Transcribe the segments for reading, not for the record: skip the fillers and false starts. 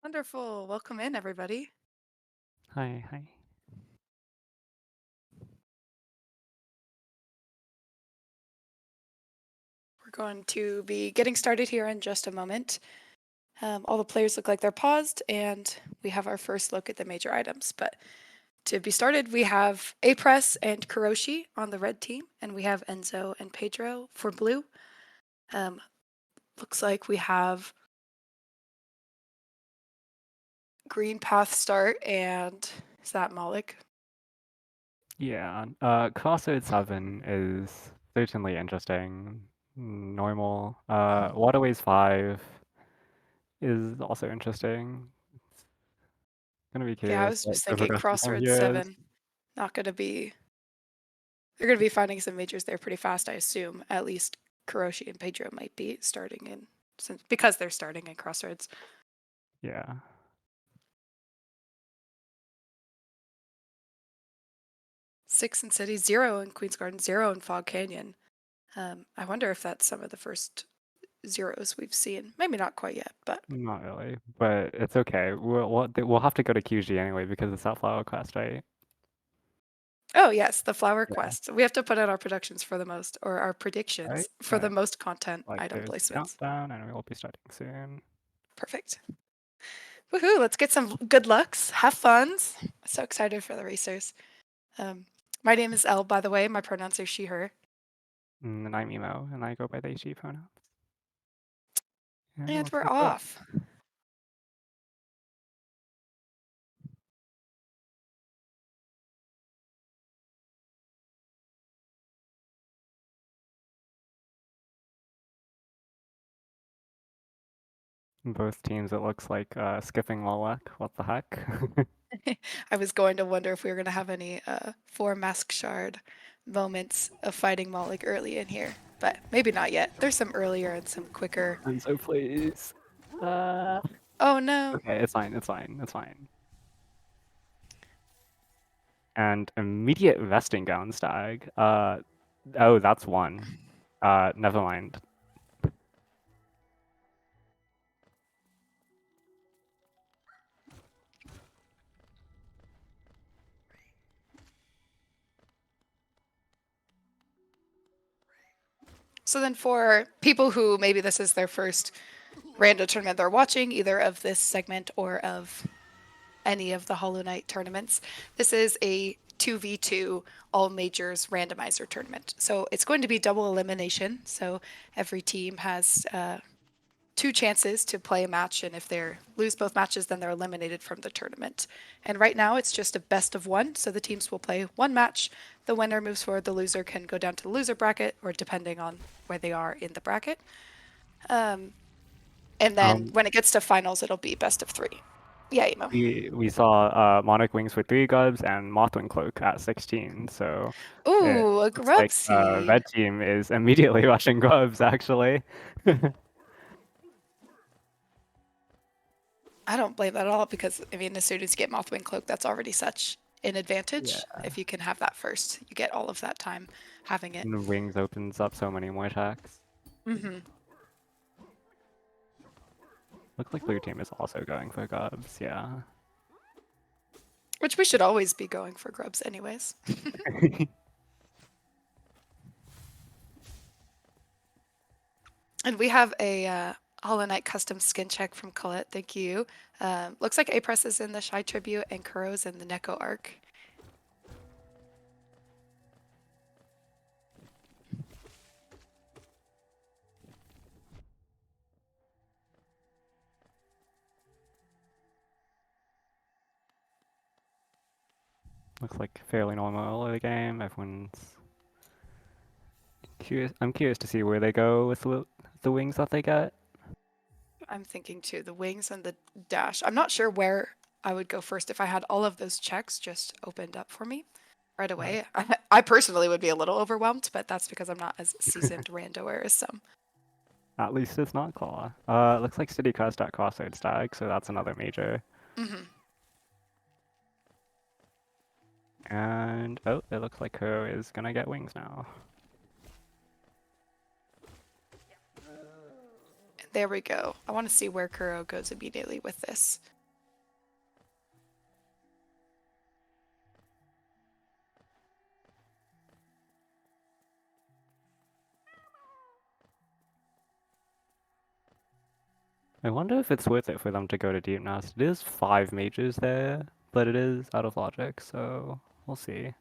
Wonderful. Welcome in, everybody. Hi, hi. We're going to be getting started here in just a moment. All the players look like they're paused, and we have our first look at the major items. But to be started, we have aPress and Kuroshi on the red team, and we have Enzo and Pedro for blue. Um, Looks like we have green path start, and is that Malik? Yeah, Crossroads 7 is certainly interesting. Normal. Waterways 5 is also interesting. Gonna be Yeah, I curious was what just the thinking progression from Crossroads here is. 7. Not going to be They're going to be finding some majors there pretty fast, I assume. At least Kuroshi and Pedro might be starting in, since because they're starting in Crossroads. Yeah. Six in City, zero in Queen's Garden, zero in Fog Canyon. I wonder if that's some of the first zeros we've seen. Maybe not quite yet, but Not really, but it's okay. We'll have to go to QG anyway because it's that flower quest, right? oh yes, the flower Yeah. quest. We have to put out our predictions for our Right? predictions for the Right. most content Like item there's a placements. countdown and we'll be starting soon. Perfect. Woohoo! Let's get some good lucks. Have funs. So excited for the racers. Um, my name is Elle, by the way. My pronouns are she/her. And I'm Emo and I go by they she pronouns. And And let's we're get to it. off. Both teams, it looks like skipping Lolek. What the heck? I was going to wonder if we were going to have any four mask shard moments of fighting Malik early in here, but maybe not yet. There's some earlier and some quicker. Enzo, please. Uh, Oh no. okay, it's fine. It's fine. It's fine. And immediate vesting gown stag. Oh, that's one. Never mind. So then for people who maybe this is their first rando tournament they're watching, either of this segment or of any of the Hollow Knight tournaments, this is a 2v2 all majors randomizer tournament. So it's going to be double elimination. So every team has two chances to play a match, and if they lose both matches, then they're eliminated from the tournament. And right now, it's just a best of one, so the teams will play one match. The winner moves forward. The loser can go down to the loser bracket, or depending on where they are in the bracket. And then Um, when it gets to finals, it'll be best of three. Yeah, Emo. we saw Monarch Wings with 3 gubs and Mothwing Cloak at 16, so it Ooh, a looks like Grubsy. red team is immediately rushing grubs actually. I don't blame that at all because, I mean, as soon as you get Mothwing Cloak, that's already such an Yeah. advantage. If you can have that first, you get all of that time having it. And Wings opens up so many more attacks. Mm-hmm. Looks like blue team is also going for gubs, yeah. Which we should always be going for grubs, anyways. And we have a Hollow Knight custom skin check from Colette. Thank you. Looks like aPress is in the Shy Tribute and Kuro's in the Neko arc. Looks like fairly normal early game. Everyone's curious. I'm curious to see where they go with the wings that they get. I'm thinking too, the wings and the dash. I'm not sure where I would go first if I had all of those checks just opened up for me right Right. away. I personally would be a little overwhelmed, but that's because I'm not as seasoned randoer as some. At least it's not Claw. Looks like City Crest at Crossroads Stag, so that's another major. Mm-hmm. And oh, it looks like Kuro is gonna get wings now. There we go. I want to see where Kuro goes immediately with this. I wonder if it's worth it for them to go to Deep Nest. It is 5 mages there, but it is out of logic, so we'll see.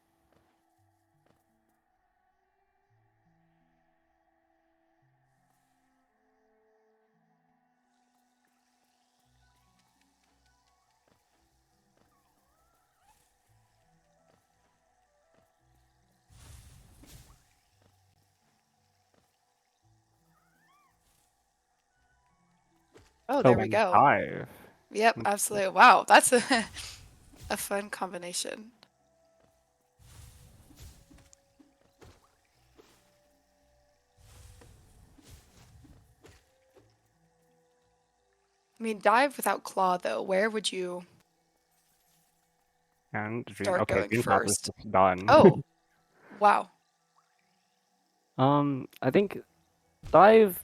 Oh, Oh, there we and go. dive. Yep, absolutely. Wow, that's a fun combination. I mean, dive without claw, though. Where would you And Dream. start Okay, going Dream Path is first? just done. Oh, wow. I think dive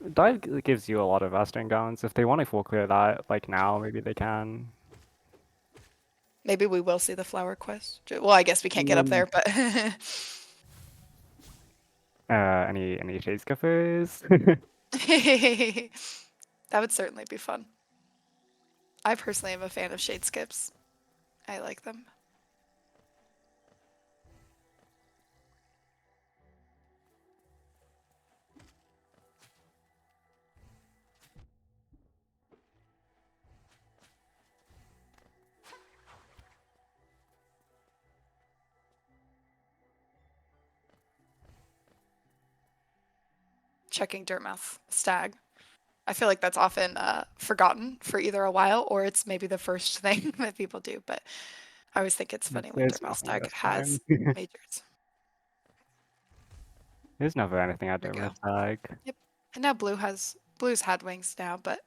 gives you a lot of vesting gowns. If they want to full clear that, like now, maybe they can. Maybe we will see the flower quest. Well, I guess we can't get up Um, there, but any shade skippers? that would certainly be fun. I personally am a fan of shade skips. I like them. Checking Dirtmouth Stag. I feel like that's often forgotten for either a while or it's maybe the first thing that people do, but I always think it's funny when There's Dirtmouth nothing Stag this time. has majors. There's never anything I There don't we go. miss, like. Yep. And now Blue's had wings now, but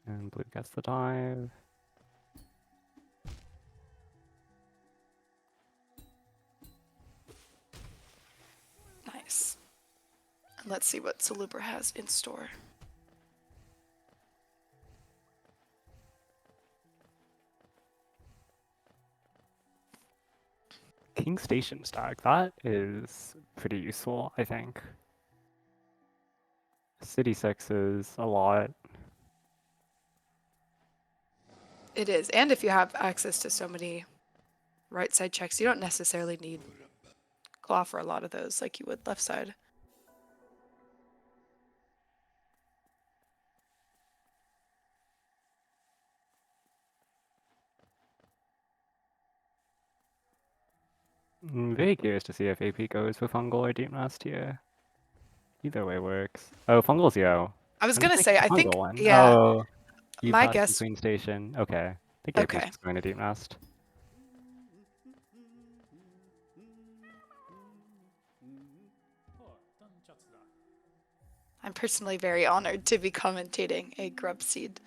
And blue gets the dive. nice. And let's see what Salubra has in store. King Station Stag, that is pretty useful, I think. City 6 is a lot. It is. And if you have access to so many right side checks, you don't necessarily need claw for a lot of those like you would left side. Very curious to see if AP goes for Fungal or Deep Nest here. Either way works. Oh, Fungal's Yo. I was I'm just gonna say, thinking I think, Fungal one. yeah, Oh, you my passed guess, between station. Okay. I think AP's okay. just going to Deep Nest. I'm personally very honored to be commentating a grub seed.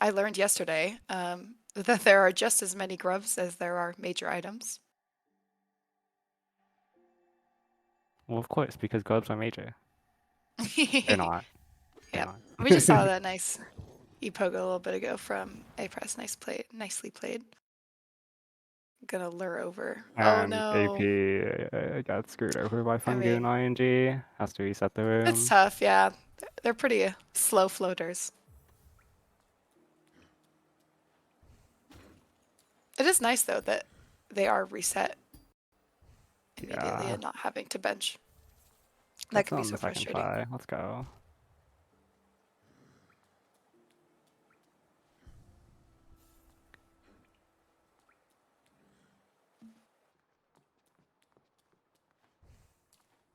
I learned yesterday that there are just as many grubs as there are major items. Well, of course, because Globes are major. They're not. They're Yep. not. We just saw that nice e-pogo a little bit ago from aPress. Nice play, nicely played. Gonna lure over. Oh And no. AP got screwed over by I Fungoon mean, ING. Has to reset the it's room. tough, yeah. They're pretty slow floaters. It is nice though that they are reset immediately Yeah. and not having to bench. That That's can be on so the second frustrating. try. Let's go.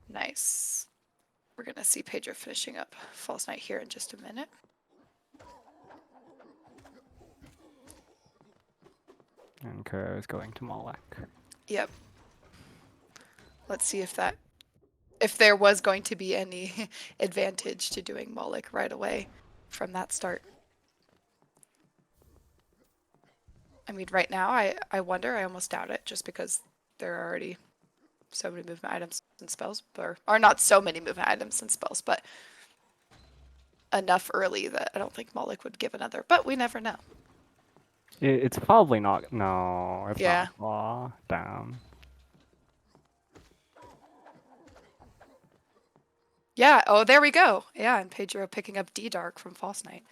Nice. We're gonna see Pedro finishing up False Knight here in just a minute. And Kuro is going to Molek. Yep. Let's see if there was going to be any advantage to doing Moloch right away from that start. I mean, right now, I wonder, I almost doubt it, just because there are already so many movement items and spells, or not so many movement items and spells, but enough early that I don't think Moloch would give another, but we never know. It's probably not. No, it's not Yeah. a flaw. Damn. Yeah, oh, there we go. Yeah, and Pedro picking up D-Dark from False Knight.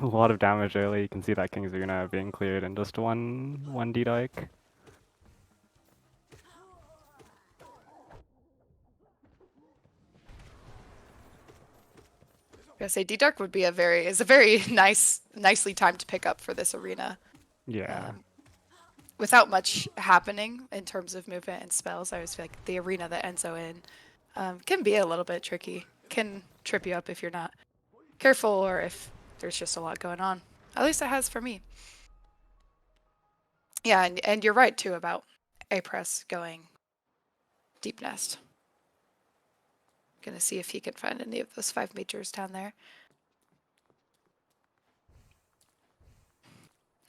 A lot of damage early. You can see that King's Una being cleared in just one D-Dike. I say D-Dark would be is a very nicely timed to pick up for this arena. Yeah. Um, without much happening in terms of movement and spells, I always feel like the arena that Enzo in can be a little bit tricky. Can trip you up if you're not careful or if there's just a lot going on. At least it has for me. Yeah, and you're right too about aPress going deep nest. Gonna see if he can find any of those 5 majors down there.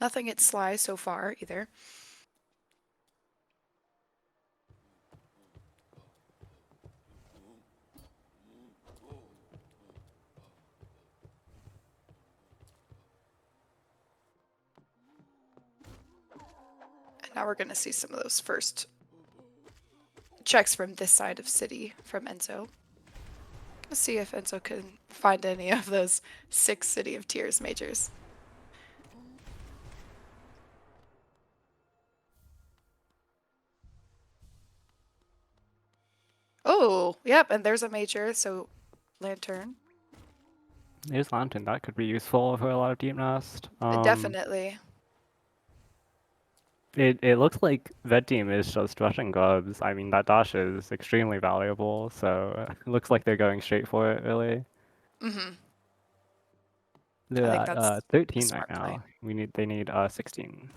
Nothing at Sly so far either. And now we're gonna see some of those first checks from this side of city from Enzo. Let's see if Enzo can find any of those 6 City of Tears majors. Oh, yep, and there's a major, so Lantern. There's Lantern. That could be useful for a lot of Deep Nest. Definitely. It looks like Red Team is just rushing Gubs. I mean, that dash is extremely valuable, so it looks like they're going straight for it, really. Mm-hmm. I They're think at that's a 13 right smart play. now. They need 16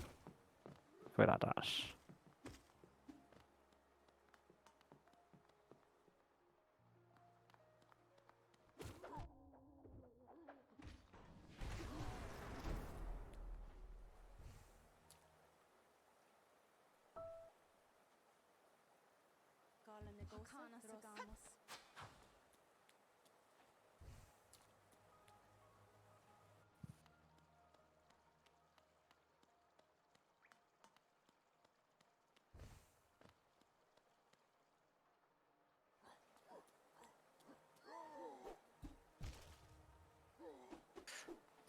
for that dash.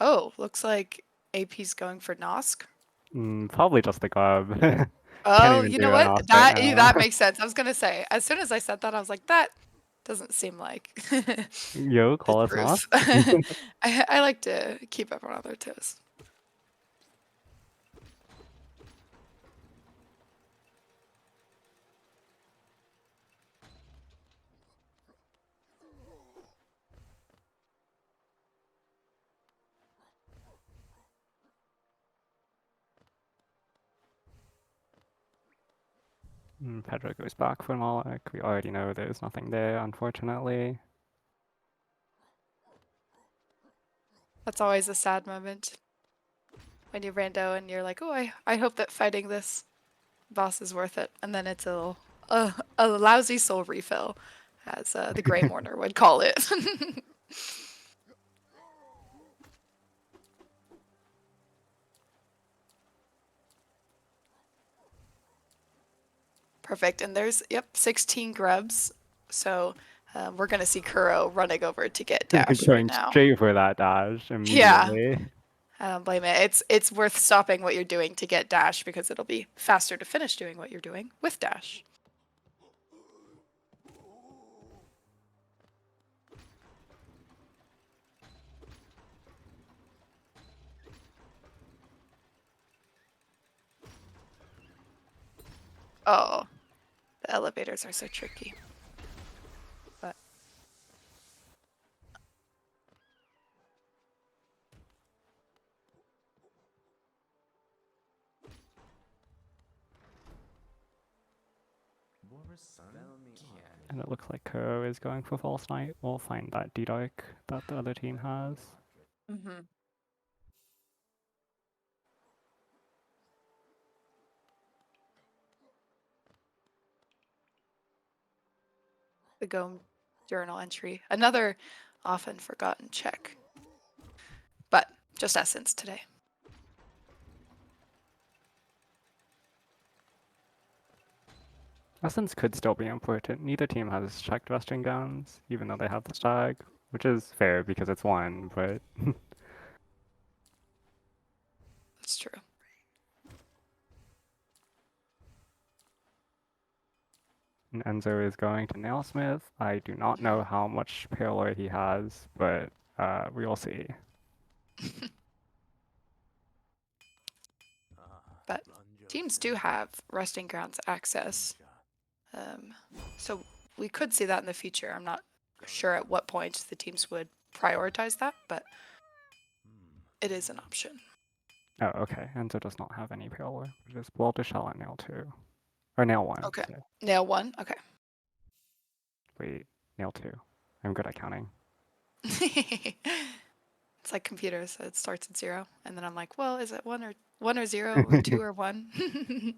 Oh, looks like AP's going for Nosk. Probably just the Gub. Can't Oh, even you do know an what? off right That now. makes sense. I was gonna say, as soon as I said that, I was like, that doesn't seem like Yo, the call us truth. Nosk. I like to keep everyone on their toes. Pedro goes back for Moloch. We already know there's nothing there, unfortunately. That's always a sad moment when you rando and you're like, oh, I hope that fighting this boss is worth it. And then it's a lousy soul refill, as the Grey Mourner would call it. Perfect. And there's, yep, 16 grubs. So we're going to see Kuro running over to get Dash right Going now. straight for that dash Yeah, immediately. I don't blame it. It's worth stopping what you're doing to get Dash because it'll be faster to finish doing what you're doing with Dash. Oh, the elevators are so tricky. But And it looks like Kuro is going for False Knight. We'll find that D-Dike that the other team has. Mm-hmm. The Go journal entry. Another often forgotten check. But just essence today. Essence could still be important. Neither team has checked resting guns, even though they have the stag, which is fair because it's one, but That's true. Enzo is going to Nailsmith. I do not know how much parallel he has, but we will see. But teams do have resting grounds access. Um, so we could see that in the future. I'm not sure at what point the teams would prioritize that, but it is an option. Oh, okay. Enzo does not have any parallel, which is Walter Shell at Nail 2. Or Nail 1. Okay. So. Nail 1? Okay. Wait, Nail 2. I'm good at counting. It's like computers. So it starts at 0, and then I'm like, well, is it 1 or 0 or 2 or 1?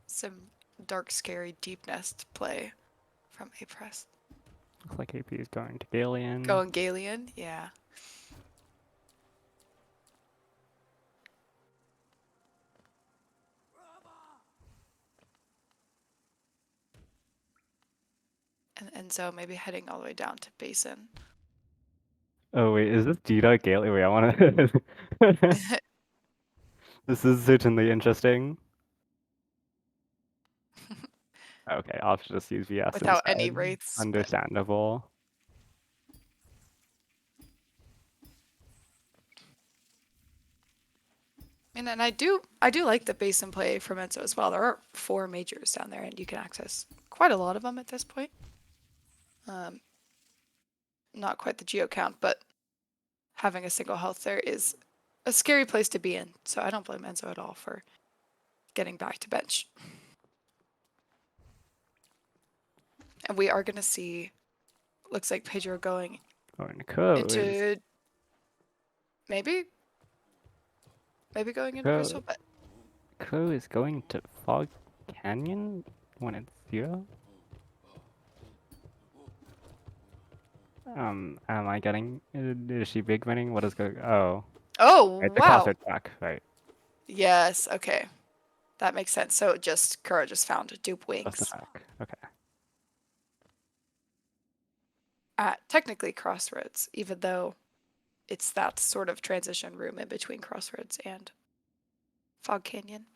Some dark, scary deep nest play from aPress. Looks like AP is going to Galeon. Going Galeon, yeah. And Enzo maybe heading all the way down to Basin. Oh wait, is this Dita Galeon? Wait, I wanna... This is certainly interesting. Okay, I'll just use VS Without any instead. wraiths, but Understandable. and I do like the Basin play from Enzo as well. There are 4 majors down there, and you can access quite a lot of them at this point. Um, not quite the geo count, but having a single health there is a scary place to be in. So I don't blame Enzo at all for getting back to bench. And we are going to see, looks like Pedro going Oh, and Co is into maybe going into Co, Crystal, but Co is going to Fog Canyon when it's 0. Am I getting? Is she big winning? What is going? Oh, oh right, the wow, crossroad track, right? yes, okay, that makes sense. So just Kuro just found dupe Just the wings track. Okay. at technically Crossroads, even though it's that sort of transition room in between Crossroads and Fog Canyon.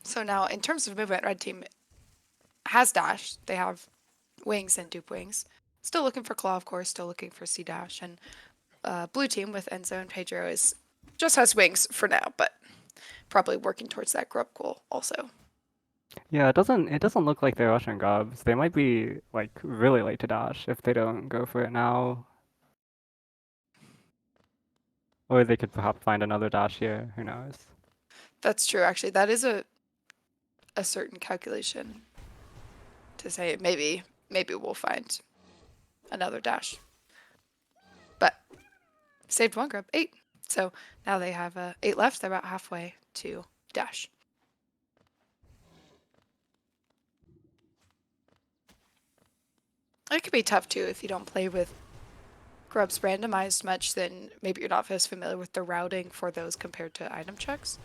So now, in terms of movement, Red Team has dash. They have wings and dupe wings. Still looking for claw, of course. Still looking for C dash. And Blue Team with Enzo and Pedro is just has wings for now, but probably working towards that grub goal also. Yeah, it doesn't look like they're rushing gobs. They might be like really late to dash if they don't go for it now. Or they could perhaps find another dash here, who knows. That's true, actually. That is a certain calculation to say maybe we'll find another dash. But saved 1 grub, 8. So now they have 8 left. They're about halfway to dash. It could be tough too if you don't play with grubs randomized much, then maybe you're not as familiar with the routing for those compared to item checks.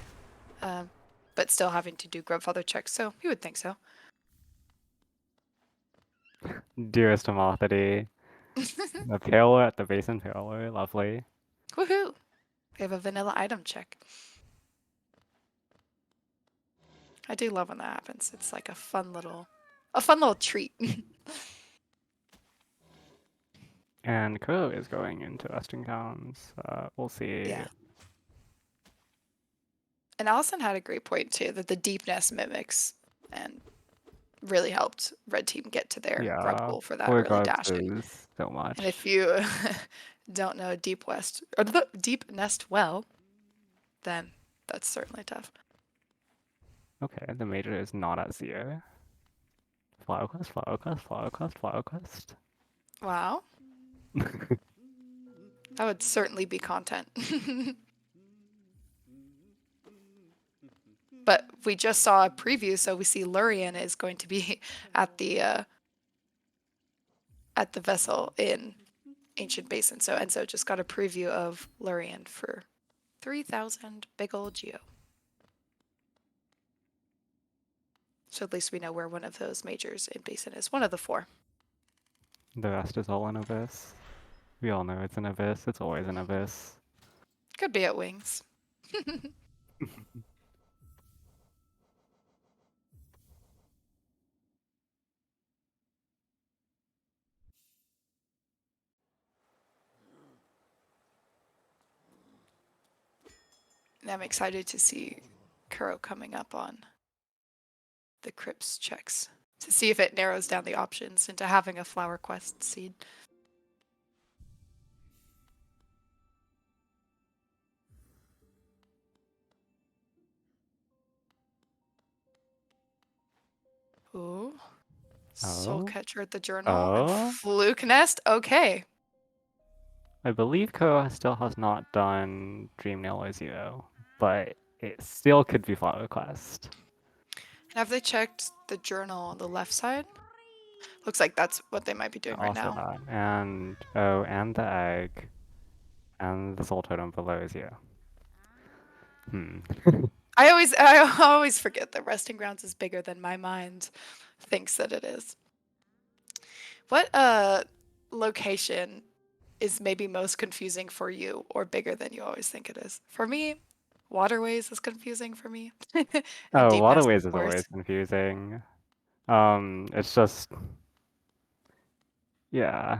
But still having to do grubfather checks, so you would think so. Dearest Amothity. The Paler at the Basin Paler, lovely. Woohoo! We have a vanilla item check. I do love when that happens. It's like a fun little... a fun little treat. And Kuro is going into Western Towns. We'll see. Yeah. And Allison had a great point too that the deep nest mimics and really helped red team get to their grub Yeah, goal for that four early grubs dash in. is so And much. if you don't know deep west or the deep nest well, then that's certainly tough. Okay, the major is not at 0. Flower quest, flower quest, flower quest, flower quest. Wow, that would certainly be content. But we just saw a preview, so we see Lurian is going to be at the vessel in Ancient Basin. So Enzo just got a preview of Lurian for 3,000 big old geo. So at least we know where one of those majors in Basin is. One of the 4. The rest is all an abyss. We all know it's an abyss. It's always an abyss. Could be at Wings. And I'm excited to see Kuro coming up on the Crypts checks to see if it narrows down the options into having a Flower Quest seed. Ooh. Soul Oh? Catcher at the Journal and Oh? Fluke Nest. Okay. I believe Kuro still has not done Dream Nail or 0, but it still could be Flower Quest. Have they checked the journal on the left side? Looks like that's what they might be doing right Also now. that. And, oh, and the egg. And the soul totem below 0. Hmm. I always forget that Resting Grounds is bigger than my mind thinks that it is. What location is maybe most confusing for you or bigger than you always think it is? For me, Waterways is confusing for me. And Oh, Deep Nest, Waterways of is always course. confusing. It's just, yeah.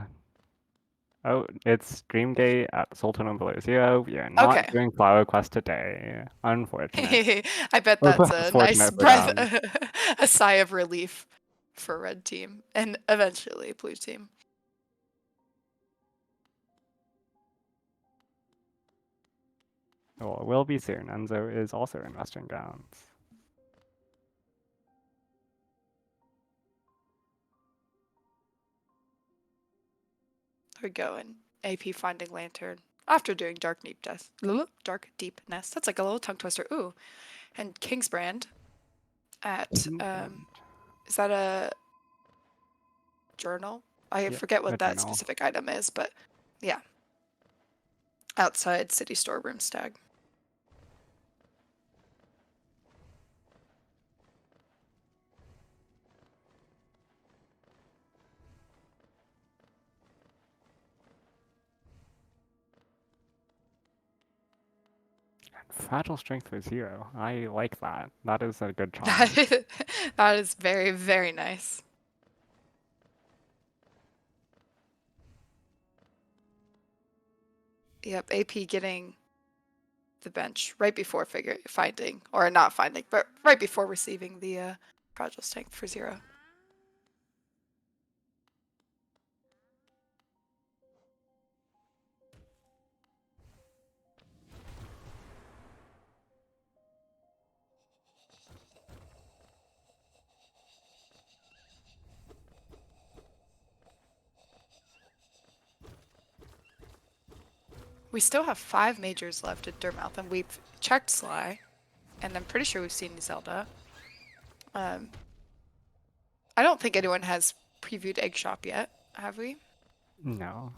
Oh, it's Dreamgate at Soul Totem below 0. We are not Okay. doing Flower Quest today. Unfortunate. I bet Or that's perhaps a nice fortunate for breath, them. a sigh of relief for Red Team and eventually Blue Team. Well, it will be soon. Enzo is also in Western Grounds. There we go. And AP finding Lantern after doing Dark Deep Nest. That's like a little tongue twister. Ooh. And Kingsbrand at is that a journal? I Yeah, forget a what that journal. specific item is, but yeah. Outside city storeroom stag. Fragile Strength for 0. I like that. That is a good That charm. is, that is very, very nice. Yep, AP getting the bench right before finding, or not finding, but right before receiving the fragile strength for 0. We still have 5 majors left at Dirtmouth, and we've checked Sly, and I'm pretty sure we've seen Zelda. Um, I don't think anyone has previewed Egg Shop yet, have we? No.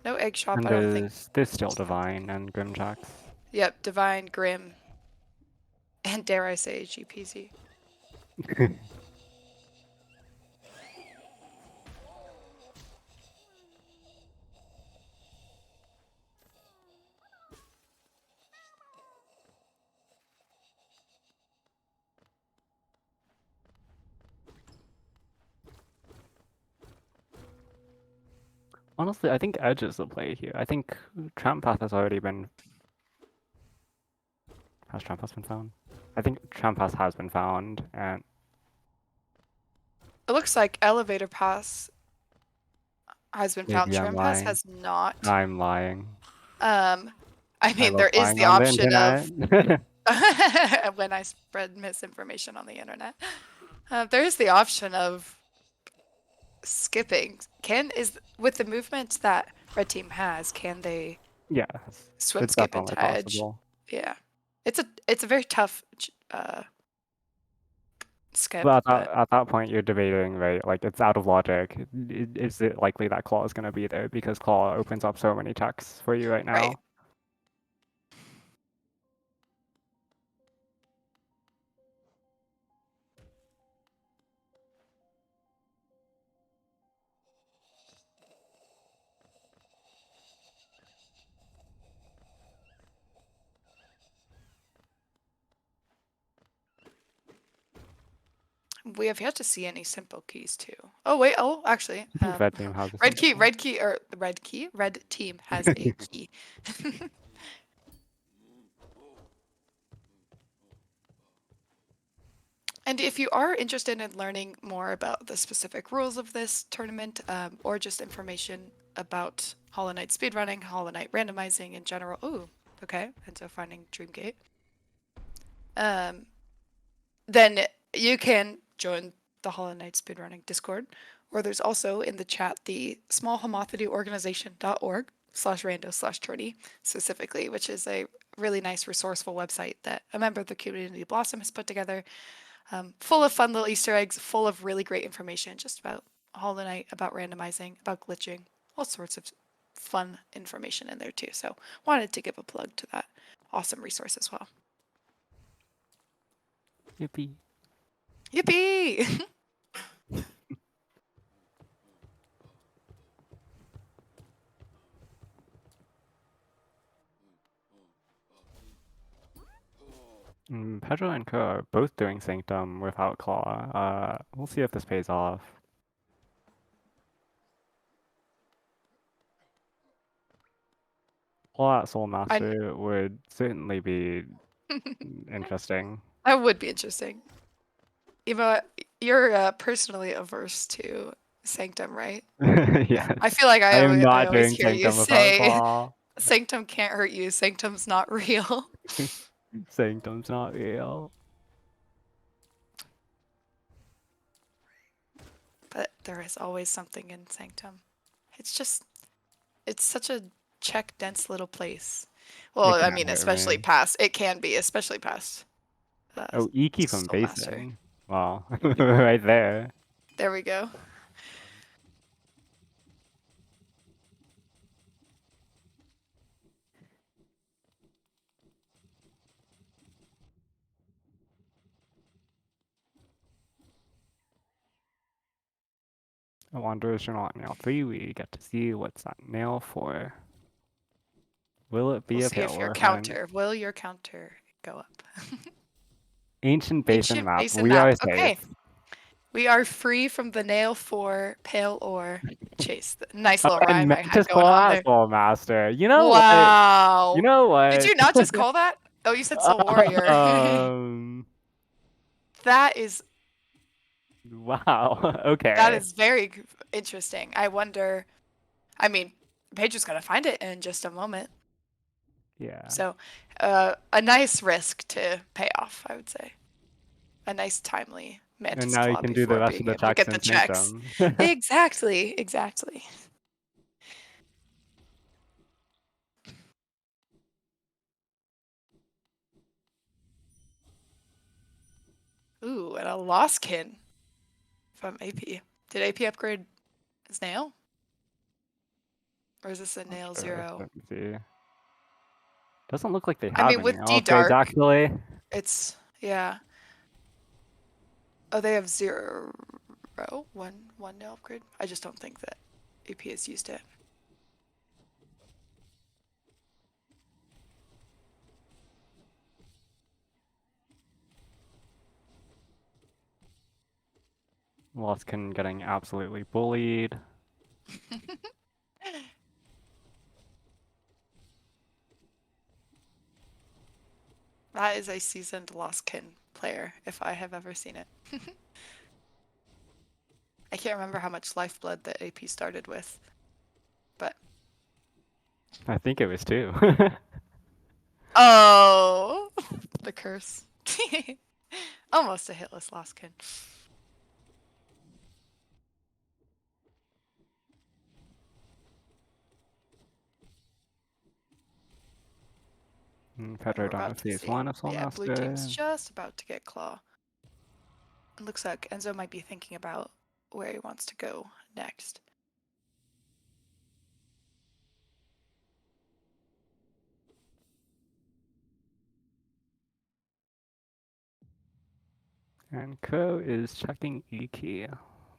No Egg Shop, And I don't think. there's still Divine and Grimjacks. Yep, Divine, Grim, and dare I say GPZ. Honestly, I think Edge is the play here. I think Tramp Path has already been. Has Tramp Path been found? I think Tramp Path has been found, and It looks like elevator pass has been found. maybe I'm Trim pass lying. has not. I'm lying. Um, I I mean, love there is lying the on the option of internet. when I spread misinformation on the internet. There is the option of skipping. Can is with the movement that red team has, can they Yes, swim, it's skip, definitely into edge? possible. Yeah, it's a very tough skip, But but at that point, you're debating, right? Like, it's out of logic. Is it likely that Claw is going to be there? Because Claw opens up so many checks for you right right. now. We have yet to see any simple keys too. Oh wait, oh actually, I think Red Team has a red simple. key, or the red key, red team has a key. And if you are interested in learning more about the specific rules of this tournament, or just information about Hollow Knight speedrunning, Hollow Knight randomizing in general, ooh, okay, and so finding Dreamgate, um, then you can join the Hollow Knight speedrunning Discord, or there's also in the chat the smallhomotheorganization.org/rando/tourney specifically, which is a really nice resourceful website that a member of the community Blossom has put together, full of fun little Easter eggs, full of really great information just about Hollow Knight, about randomizing, about glitching, all sorts of fun information in there too. So wanted to give a plug to that awesome resource as well. Yippee. Yippee! Pedro and Ko are both doing Sanctum without Claw. We'll see if this pays off. Claw at Soul I Master would certainly be interesting. that would be interesting. Eva, you're personally averse to Sanctum, right? I Yes. feel like I am I not always doing hear you Sanctum without say Claw. Sanctum can't hurt you. Sanctum's not real. Sanctum's not real. But there is always something in Sanctum. It's just, it's such a check dense little place. It Well, I can't mean, hurt especially me. past, it can be, especially past Oh, Iki from Soul Master. basing. Wow. Right there. There we go. I wonder if you're not nail 3, we get to see what's that nail for. Will it We'll be a see pale if your or hunt? counter, will your counter go up? Ancient Basin Ancient map. Basin We are map. safe. Okay. We are free from the nail for pale ore chase. Nice little I rhyme I meant to had going call on out there. Soul Master. You know what? You Wow. know Did what? you not just call that? Oh, you said Soul Warrior. um. That is Wow. that Okay. is very interesting. I wonder. I mean, Paige is gonna find it in just a moment. Yeah. So, a nice risk to pay off, I would say. A nice timely And Mantis now you Claw can do the before rest of being the able to checks get the and sync checks. them. Exactly, exactly. Ooh, and a Lostkin from AP. Did AP upgrade his nail? Or is this a Not nail sure. zero? Let me see. Doesn't look like they I have mean, any with D upgrades Dark, actually. it's, yeah. Oh, they have zero, one nail upgrade. I just don't think that AP has used it. Loskin getting absolutely bullied. That is a seasoned Lost Kin player, if I have ever seen it. I can't remember how much lifeblood that AP started with, but I think it was two. oh, the curse. Almost a hitless Lost Kin. Right, Pedro we're done about with to phase see. 1 of Soul Yeah, blue team's Master. just about to get Claw. It looks like Enzo might be thinking about where he wants to go next. And Ko is checking E key.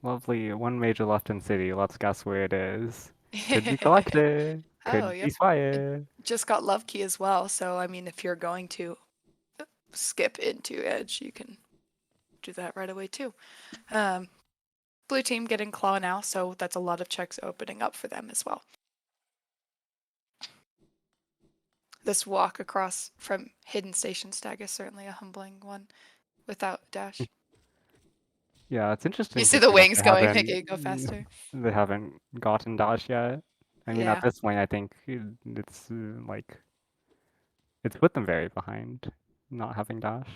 Lovely, one major left in city. Let's guess where it is. Could be collected. Oh, Could be yep. It Spire. just got Love Key as well, so I mean, if you're going to skip into Edge, you can do that right away too. Um, blue team getting Claw now, so that's a lot of checks opening up for them as well. This walk across from Hidden Station Stag is certainly a humbling one without Dash. Yeah, it's You interesting see to the see that wings going, making it go faster. they haven't gotten Dash yet. I mean, at Yeah, this point, I think it's like it's put them very behind, not having Dash.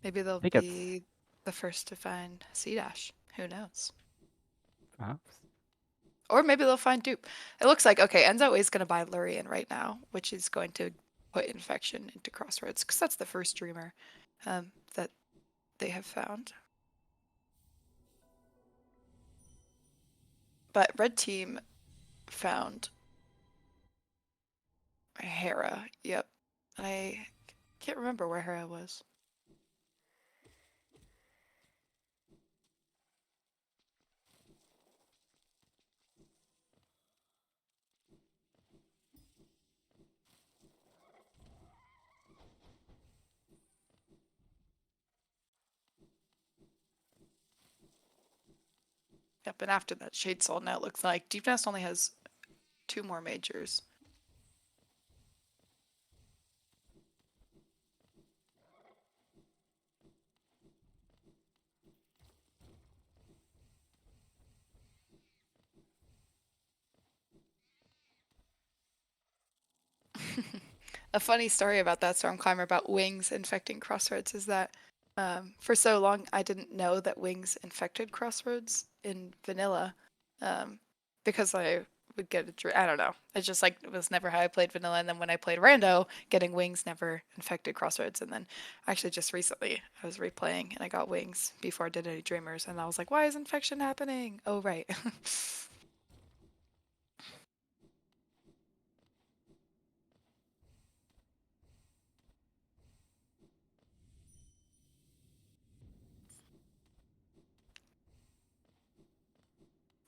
maybe they'll I think it's be the first to find C Dash. Who knows? perhaps. Or maybe they'll find dupe. It looks like, okay, Enzo is going to buy Lurian right now, which is going to put Infection into Crossroads, because that's the first dreamer that they have found. But red team found Hera. Yep. I can't remember where Hera was. Yep, and after that, Shade Soul now it looks like Deep Nest only has 2 more majors. A funny story about that storm climber about wings infecting crossroads is that for so long I didn't know that wings infected crossroads in vanilla um, because I would get I don't know. It's just like it was never how I played vanilla. And then when I played Rando, getting wings never infected crossroads. And then actually just recently I was replaying and I got wings before I did any dreamers. And I was like, why is infection happening? Oh, right.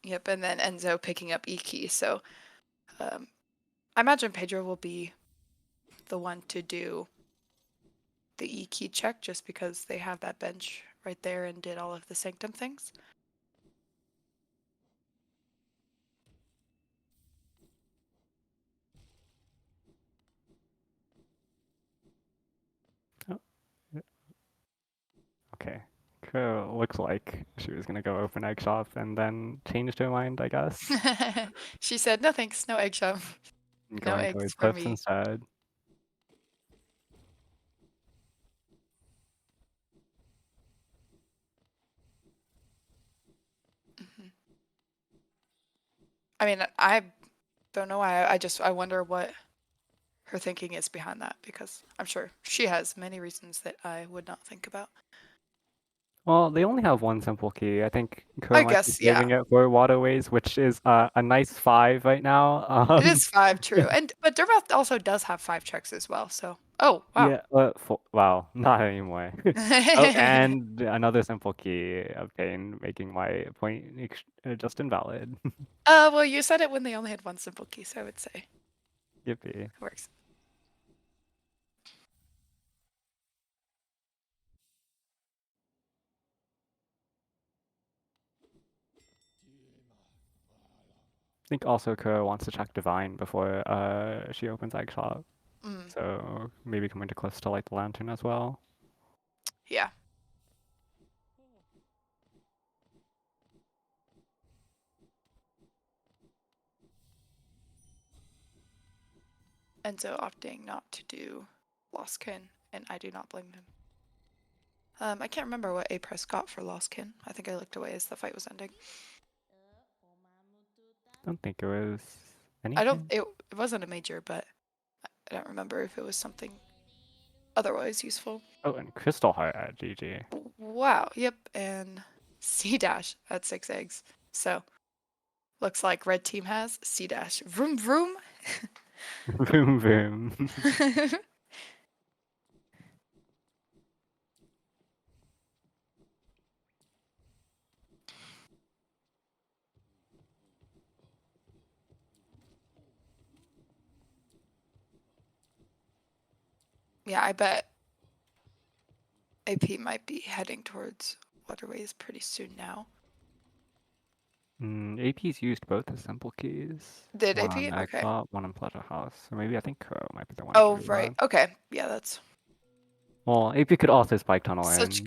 Yep. And then Enzo picking up E-Key. So um, I imagine Pedro will be the one to do the E key check just because they have that bench right there and did all of the sanctum things. Oh, okay. Ko looks like she was gonna go open egg shop and then changed her mind, I guess. She said, no thanks, no egg shop. No Going eggs towards for cliffs me. instead. Hmm. I mean, I don't know why. I wonder what her thinking is behind that because I'm sure she has many reasons that I would not think about. Well, they only have one simple key. I think Ko I might be guess, yeah. saving it for Waterways, which is a nice 5 right now. It is 5, true. And but Dervath also does have 5 checks as well, so oh wow. Yeah, wow, not anymore. Oh, and another simple key obtained, making my point just invalid. Well you said it when they only had one simple key, so I would say it Yippee. works. I think also Ko wants to check Divine before she opens Egg Shop. Mm, So maybe coming to cliffs to light the lantern as well. yeah. Enzo opting not to do Lost Kin, and I do not blame him. I can't remember what aPress got for Lost Kin. I think I looked away as the fight was ending. Don't think it was I don't. anything. It wasn't a major, but I don't remember if it was something otherwise useful. Oh, and Crystal Heart at GG. Wow. Yep. And C dash at 6 eggs. So looks like red team has C dash. Vroom vroom. Boom, boom. Yeah, I bet AP might be heading towards waterways pretty soon now. AP's used both as simple keys. Did One AP? on Okay. Exalt, one on Pleasure House. So maybe I think Kuro might be the one to Oh, do right. that. Okay. Yeah, that's Well, AP could also spike tunnel such in.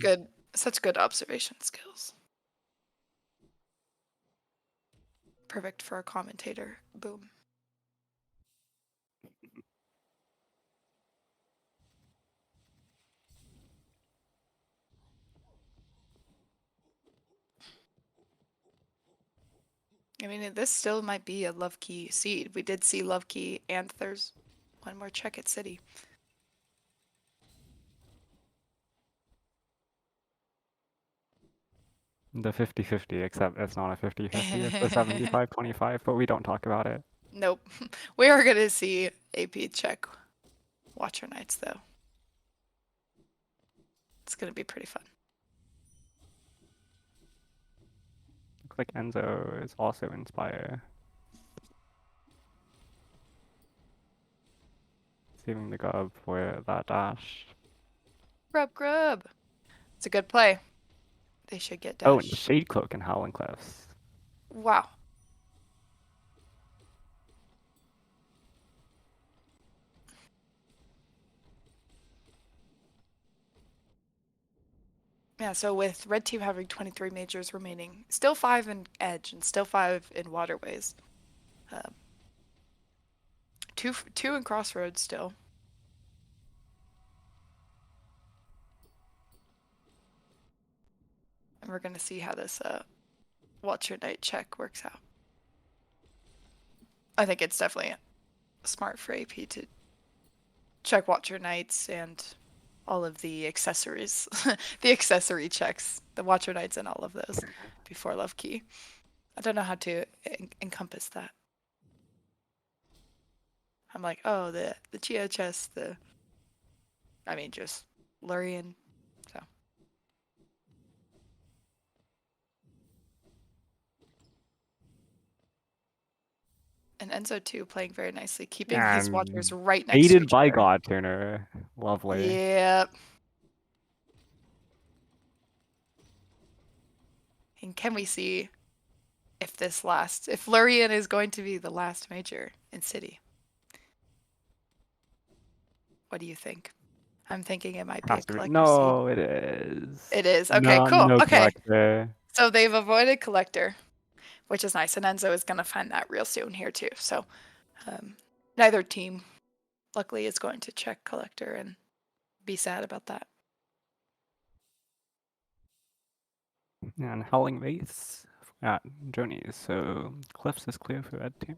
good observation skills. Perfect for a commentator. Boom. I mean, this still might be a Love Key seed. We did see Love Key, and there's one more check at City. The 50-50, except it's not a 50-50, it's a 75-25, but we don't talk about it. Nope. We are going to see AP check Watcher Knights, though. It's going to be pretty fun. Looks like Enzo is also Inspire. Saving the gob for that dash. Grub, grub. It's a good play. They should get Oh, and dash. Shade Cloak and Howling Cliffs. Wow. Yeah, so with red team having 23 majors remaining, still 5 in edge and still 5 in waterways. Um, two in crossroads still. And we're going to see how this Watcher Knight check works out. I think it's definitely smart for AP to check Watcher Knights and all of the accessories, the accessory checks, the Watcher Knights and all of those before Love Key. I don't know how to encompass that. I'm like, oh, the Chia chest, just Lurian. So, and Enzo too playing very nicely, keeping his Watchers And right next to aided each by other. God Tuner. Lovely. Yep. And can we see if if Lurian is going to be the last major in City? What do you think? I'm thinking it might be a Has to be. collector seed. No, it is. It is. Okay, No, cool. no Okay. collector. So they've avoided collector, which is nice. And Enzo is going to find that real soon here, too. So um, neither team, luckily, is going to check collector and be sad about that. And Howling Mace at Jonies. So Cliffs is clear for Red Team.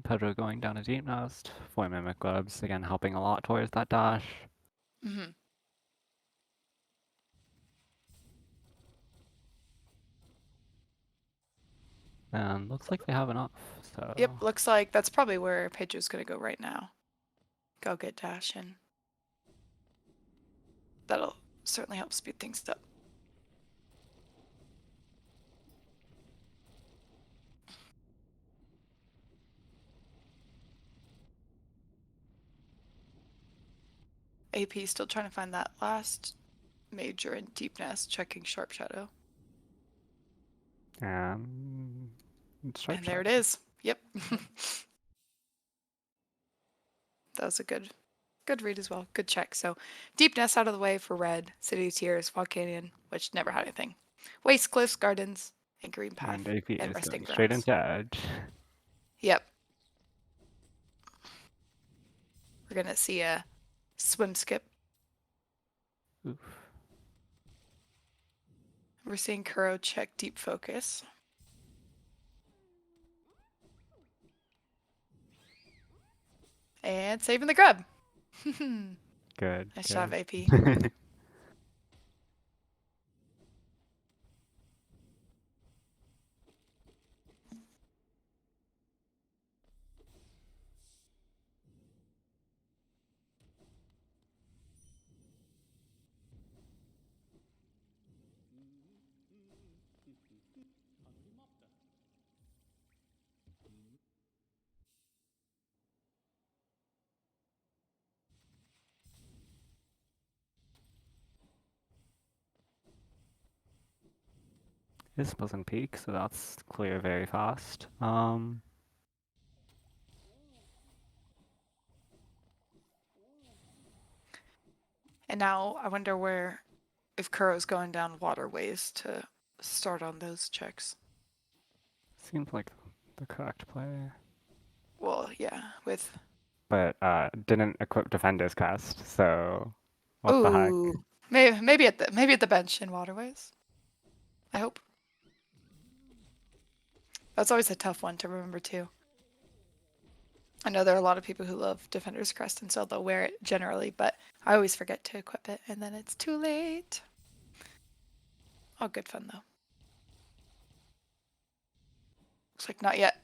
Pedro going down a deep nest. 4 Mimic Webs, again helping a lot towards that dash. Mm-hmm. And looks like they have enough, Yep, so... looks like that's probably where Pedro's gonna go right now. Go get Dash, and that'll certainly help speed things up. AP still trying to find that last major in Deepness, checking Sharp Shadow. And... Stripe And there Shadow. it is. Yep. That was a good read as well. Good check. So Deepness out of the way for red. City of Tears, Fog Canyon, which never had anything. Waste Cliffs, Gardens, and Green And Path, AP and is Resting going straight Grounds. into Edge. Yep. We're gonna see a swim skip. Oof. We're seeing Kuro check Deep Focus. And saving the grub. Good, Nice job, good. AP. This wasn't peak, so that's clear very fast. And now I wonder where, if Kuro's going down waterways to start on those checks. Seems like the correct play. Well, yeah, with. But didn't equip Defender's Cast, so what the heck? Ooh, maybe at the bench in waterways. I hope. That's always a tough one to remember too. I know there are a lot of people who love Defender's Crest and so they'll wear it generally, but I always forget to equip it and then it's too late. All good fun though. Looks like not yet.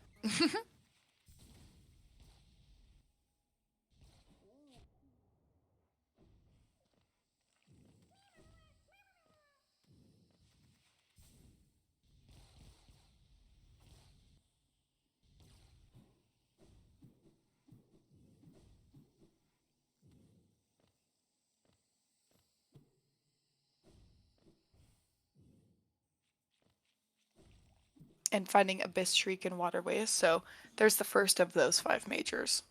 And finding Abyss Shriek in waterways, so there's the first of those 5 majors.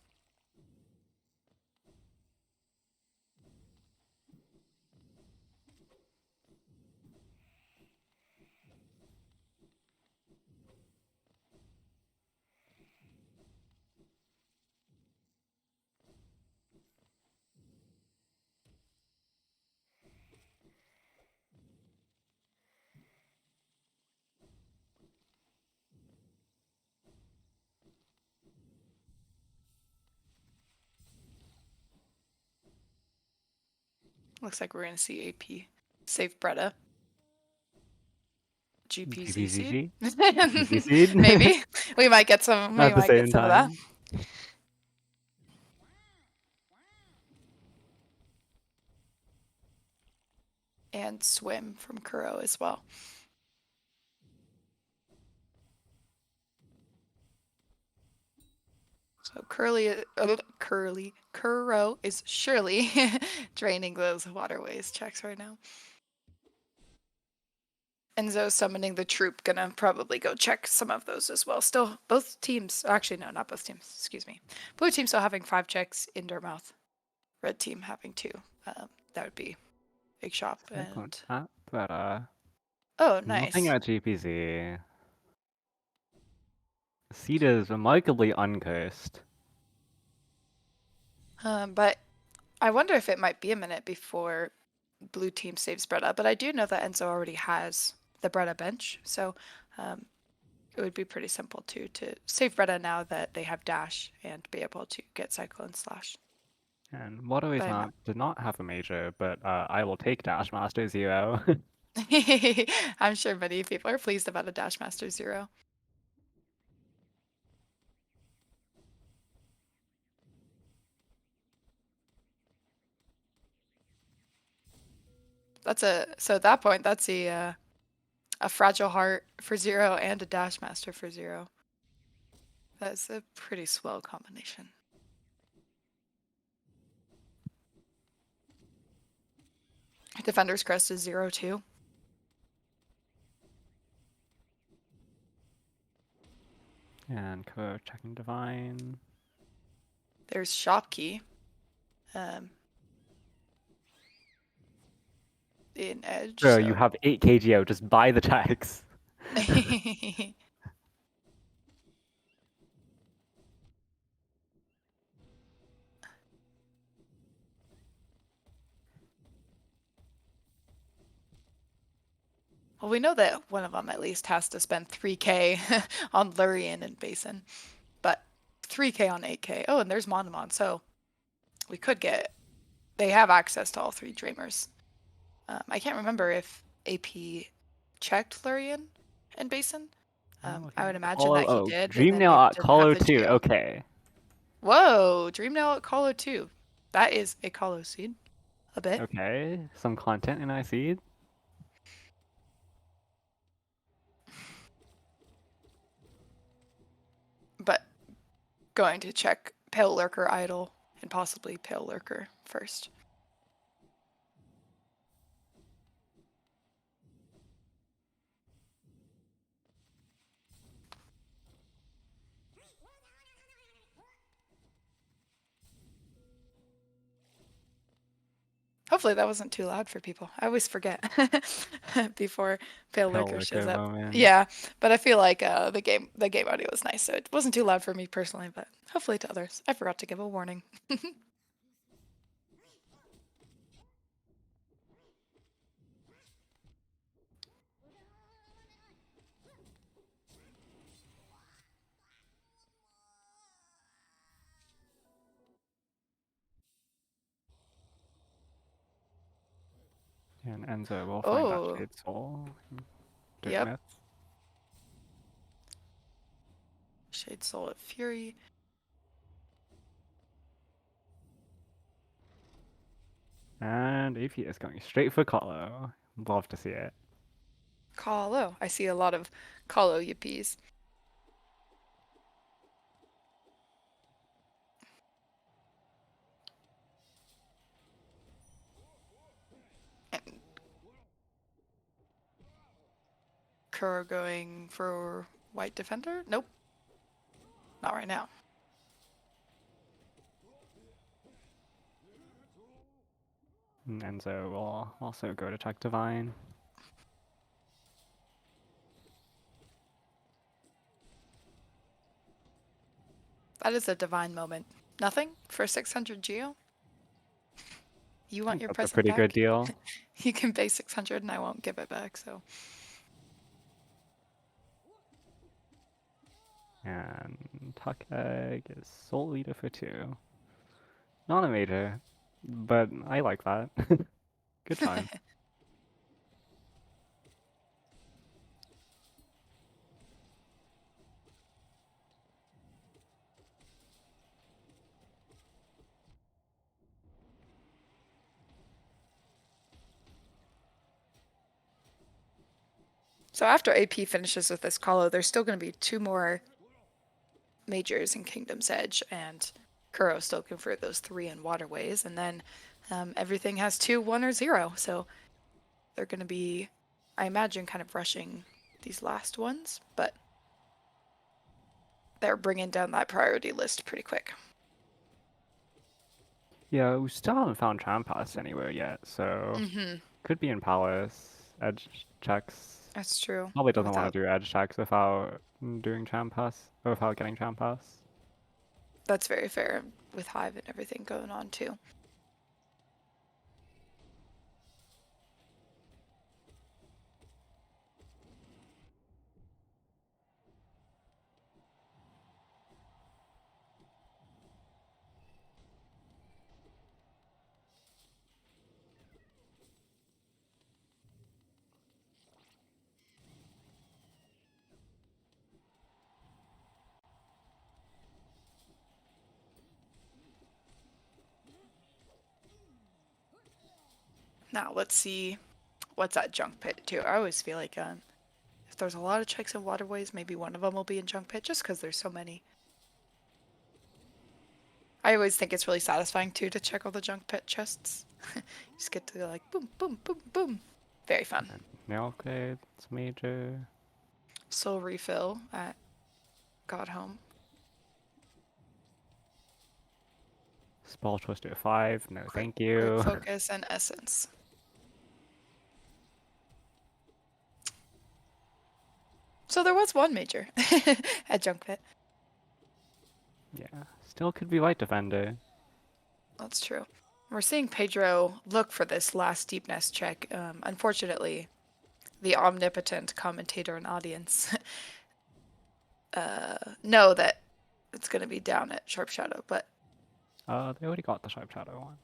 Looks like we're going to see AP save Bretta. GPZ seed? GPCC? GP Seed? Maybe. We might get some At the same of that. time. And swim from Kuro as well. So Kuro is surely draining those waterways checks right now. Enzo summoning the troop, gonna probably go check some of those as well. Still, both teams, actually no, not both teams, excuse me. Blue team still having 5 checks in Dermouth. Red team having 2. That would be Big Shop Cyclone and... tap, but Oh, nothing nice. at GPZ. Seed is remarkably uncursed. But I wonder if it might be a minute before blue team saves Bretta, but I do know that Enzo already has the Bretta bench, so it would be pretty simple to save Bretta now that they have Dash and be able to get Cyclone Slash. And Waterways But map did not have a major, but I will take Dash Master 0. I'm sure many people are pleased about a Dash Master 0. So at that point, that's a fragile heart for 0 and a dash master for 0. That's a pretty swell combination. Defender's Crest is 0 too. And checking Divine. There's Shopkey. In Edge, Bro, you so. have 8 KGO, just buy the checks. Well, we know that one of them at least has to spend 3k on Lurien and Basin, but 3k on 8k. Oh, and there's Monomon, so we could get. They have access to all 3 Dreamers. I can't remember if AP checked Lurien and Basin. I would imagine Hollow, that he oh, did, and then maybe Dreamnail at didn't have Hollow the 2, Geo. okay. Whoa, Dreamnail at Colo 2. That is a Colo seed. A bit. Okay, some content in IC. But going to check Pale Lurker Idol and possibly Pale Lurker first. Hopefully that wasn't too loud for people. I always forget before Pale Pale Lurker shows Liquor up. moment. Yeah, but I feel like the game audio was nice, so it wasn't too loud for me personally, but hopefully to others. I forgot to give a warning. And Enzo will find that Oh, Shade Soul. Don't yep. miss. Shade Soul at Fury. And AP is going straight for Colo. Love to see it. Calo. I see a lot of Calo yippies. And Kuro going for White Defender? Nope. Not right now. And Enzo will also go to check Divine. That is a divine moment. Nothing for 600 Geo? You I want think your that's a present pretty good back? deal. You can pay 600 and I won't give it back, so. And Tuck Egg is Soul Leader for 2. Not a major, but I like that. Good time. So after AP finishes with this Colo, there's still going to be 2 more majors in Kingdom's Edge, and Kuro still can for those 3 in Waterways, and then everything has 2, 1, or 0. So they're going to be, I imagine, kind of rushing these last ones, but they're bringing down that priority list pretty quick. Yeah, we still haven't found Trampas anywhere yet, so could be in Palace. Edge checks. That's true. Probably doesn't want Without, to do edge checks without doing Trampas, or without getting Trampas. that's very fair with Hive and everything going on too. Now let's see what's that junk pit too. I always feel like if there's a lot of checks in waterways, maybe one of them will be in junk pit just because there's so many. I always think it's really satisfying too to check all the junk pit chests. You just get to go like boom, boom, boom, boom. Very fun. And nail upgrades, major. Soul refill at God Home. Spell Twister 5, no Quick, thank quick you. focus and essence. So there was one major at junk pit. Yeah, still could be White Defender. That's true. We're seeing Pedro look for this last deep nest check. Unfortunately, the omnipotent commentator and audience know that it's going to be down at Sharp Shadow, but They already got the Sharp Shadow one.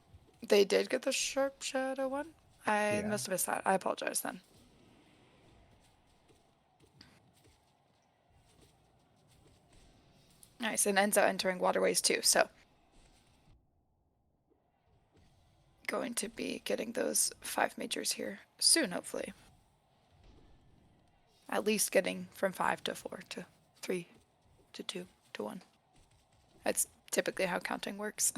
they did get the Sharp Shadow one? I Yeah. must have missed that. I apologize then. Nice, and Enzo entering waterways too, so going to be getting those 5 majors here soon, hopefully. At least getting from 5 to 4 to 3 to 2 to 1. That's typically how counting works.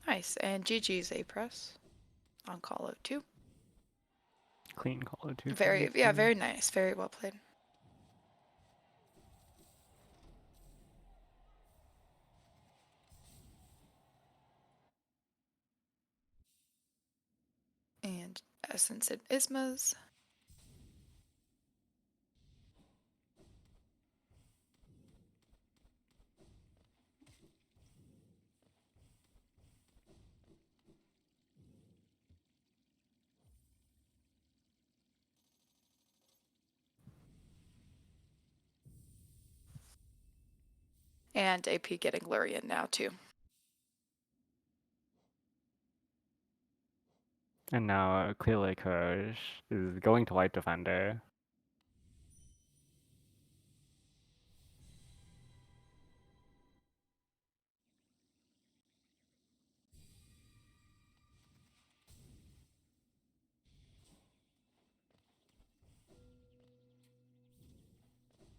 Nice, and GG's aPress on call out too. Clean Call of Duty. Very, yeah, very nice. Very well played. And Essence and Ismas. And AP getting Lurian now too. And now clearly Kuroshi is going to White Defender.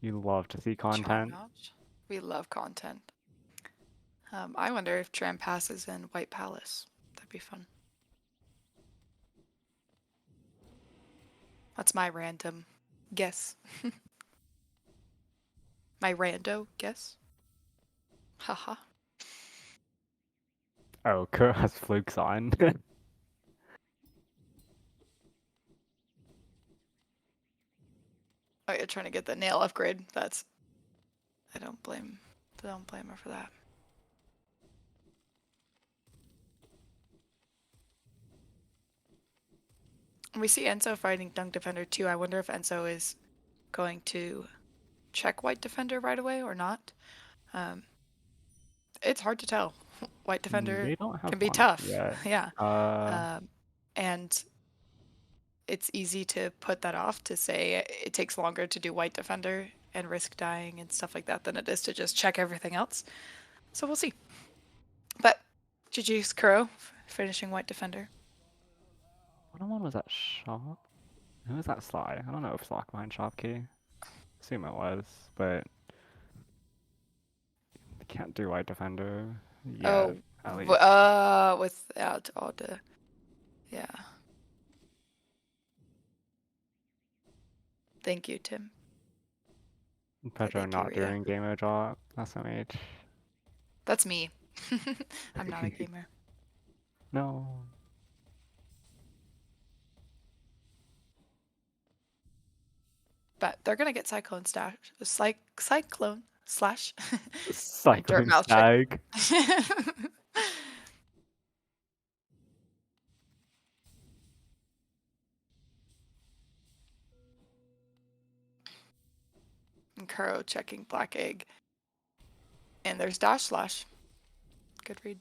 You love to see Charm content. Notch. We love content. I wonder if Tram passes in White Palace. That'd be fun. That's my random guess. My rando guess. Haha. Oh, Kuro has flukes on. Oh, you're trying to get the nail upgrade. That's. I don't blame her for that. We see Enzo fighting Dunk Defender too. I wonder if Enzo is going to check White Defender right away or not. Um, it's hard to tell. White Defender They don't have can be one tough. yet. Yeah. And it's easy to put that off to say it takes longer to do White Defender and risk dying and stuff like that than it is to just check everything else. So we'll see. But GG's Kuro finishing White Defender. What one was that shop? Who was that Sly? I don't know if Slack behind shop key. Assume it was, but can't do White Defender yet, Oh, at least. without all the, yeah. Thank you, Tim, for Pedro the not curia. doing gamer drop. SMH. That's me. I'm not a gamer. No. But they're gonna get Cyclone slash Dirt Cycling Mouth trick. Stag. And Kuro checking Black Egg. And there's Dash Slash. Good read.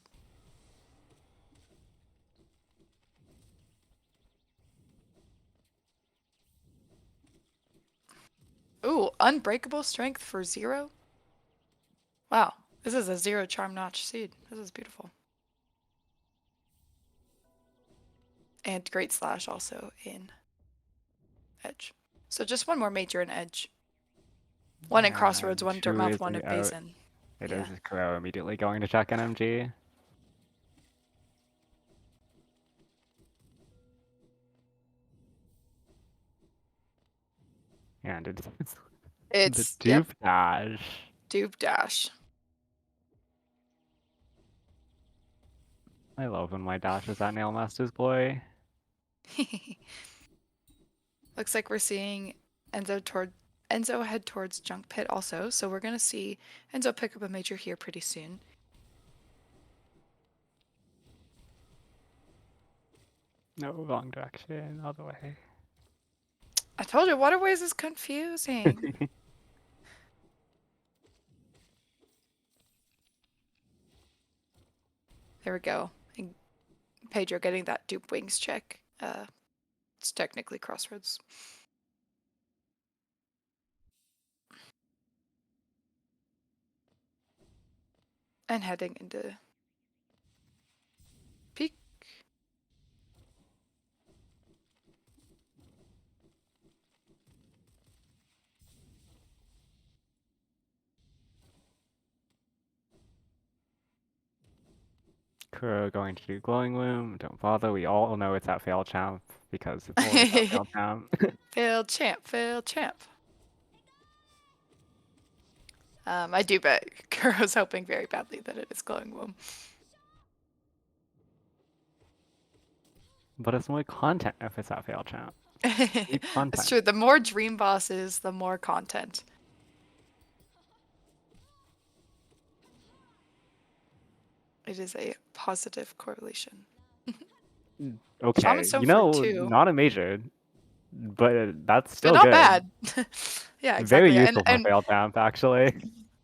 Ooh, unbreakable strength for 0? Wow, this is a 0 charm notch seed. This is beautiful. And great slash also in edge. So just one more major in edge. One in crossroads, And one Shu Dirtmouth, is one in out. basin. It Yeah. is Kuro immediately going to check NMG. And it's the It's, yep, dupe dash. dupe dash. I love when my dash is at Nail Master's boy. Looks like we're seeing Enzo head towards Junk Pit also, so we're gonna see Enzo pick up a major here pretty soon. No, wrong direction, other way. I told you, Waterways is confusing. There we go. And Pedro getting that dupe wings check. It's technically crossroads. And heading into peak. Kuro going to Glowing Womb. Don't bother, we all know it's at Fail Champ because it's always at Fail Champ. Failed champ, failed champ. I do bet Kuro's hoping very badly that it is glowing womb. But it's more content if it's at Fail Champ. Deep It's content. true. The more dream bosses, the more content. It is a positive correlation. Okay, Shaman Stone for 2, not a major, but that's but still not good. bad. Yeah, Very exactly. useful for And Fail Champ, actually.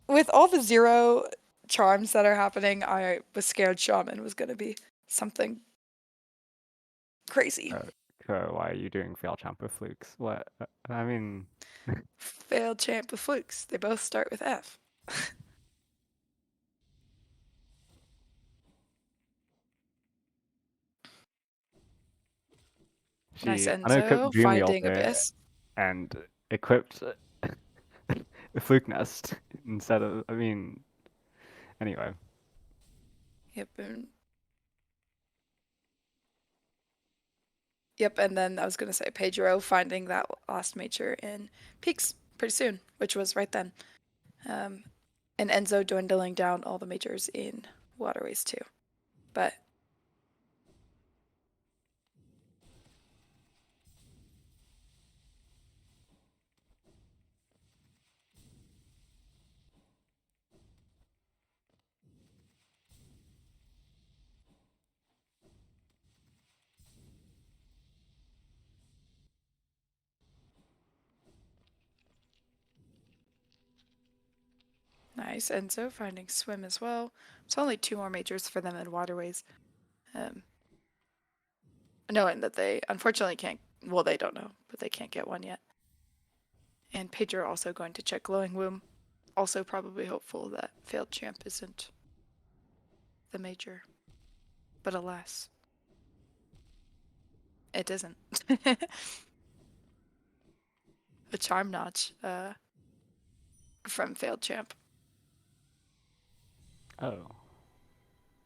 with all the 0 charms that are happening, I was scared Shaman was gonna be something crazy. Kuro, why are you doing Fail Champ with Flukes? What? I mean, Failed champ with flukes. They both start with F. Nice she unequipped Enzo Dreamwheel finding there Abyss. and equipped Fluke Nest instead of, I mean, anyway. Yep, yep, and then I was gonna say Pedro finding that last major in Peaks pretty soon, which was right then. And Enzo dwindling down all the majors in Waterways too. But nice Enzo finding swim as well. It's only 2 more majors for them in Waterways. Um, knowing that they unfortunately can't, well, they don't know, but they can't get one yet. And Pedro also going to check Glowing Womb. Also probably hopeful that Failed Champ isn't the major. But alas, it isn't. A charm notch from Failed Champ. Oh.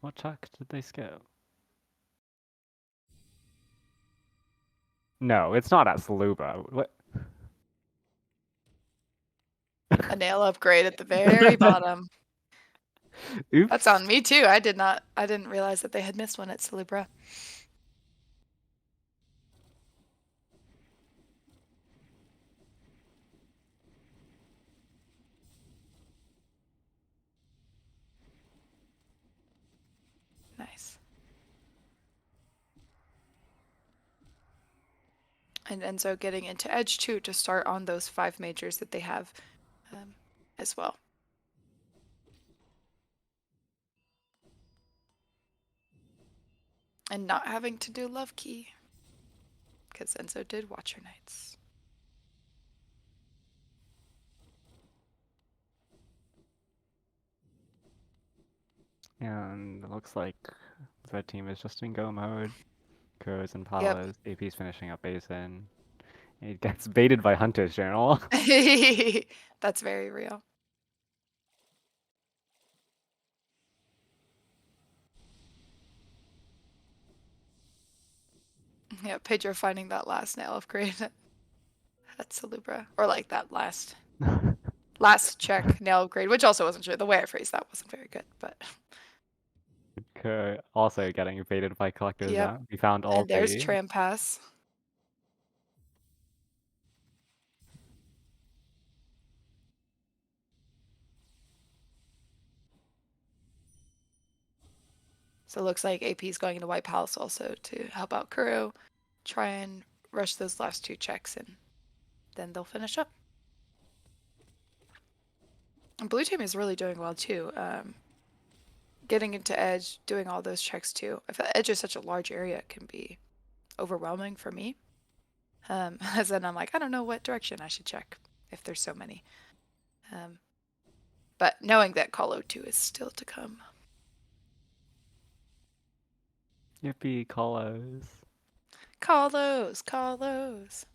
What track did they skip? No, it's not at Saluba. What? A nail upgrade at the very bottom. That's Oops. on me too. I didn't realize that they had missed one at Celebra. Nice. And Enzo getting into Edge too to start on those 5 majors that they have as well. And not having to do Love Key, because Enzo did Watcher Knights. And it looks like the red team is just in go mode. Kuro's in Yep. Palos, AP's finishing up Basin. He gets baited by Hunter's Journal. That's very real. Yeah, Pedro finding that last nail upgrade at Salubra. Or like that last check nail upgrade, which also wasn't true. The way I phrased that wasn't very good, but Kuro also getting baited by Collector's yep. Zap. We found And there's ulti. Tram Pass. So it looks like AP's going into White Palace also to help out Kuro, try and rush those last two checks, and then they'll finish up. And Blue Team is really doing well too. Getting into Edge, doing all those checks too. I feel Edge is such a large area, it can be overwhelming for me. As then I'm like, I don't know what direction I should check if there's so many. Um, but knowing that Call 2 is still to come. Yippee, Colos. Call those, call those.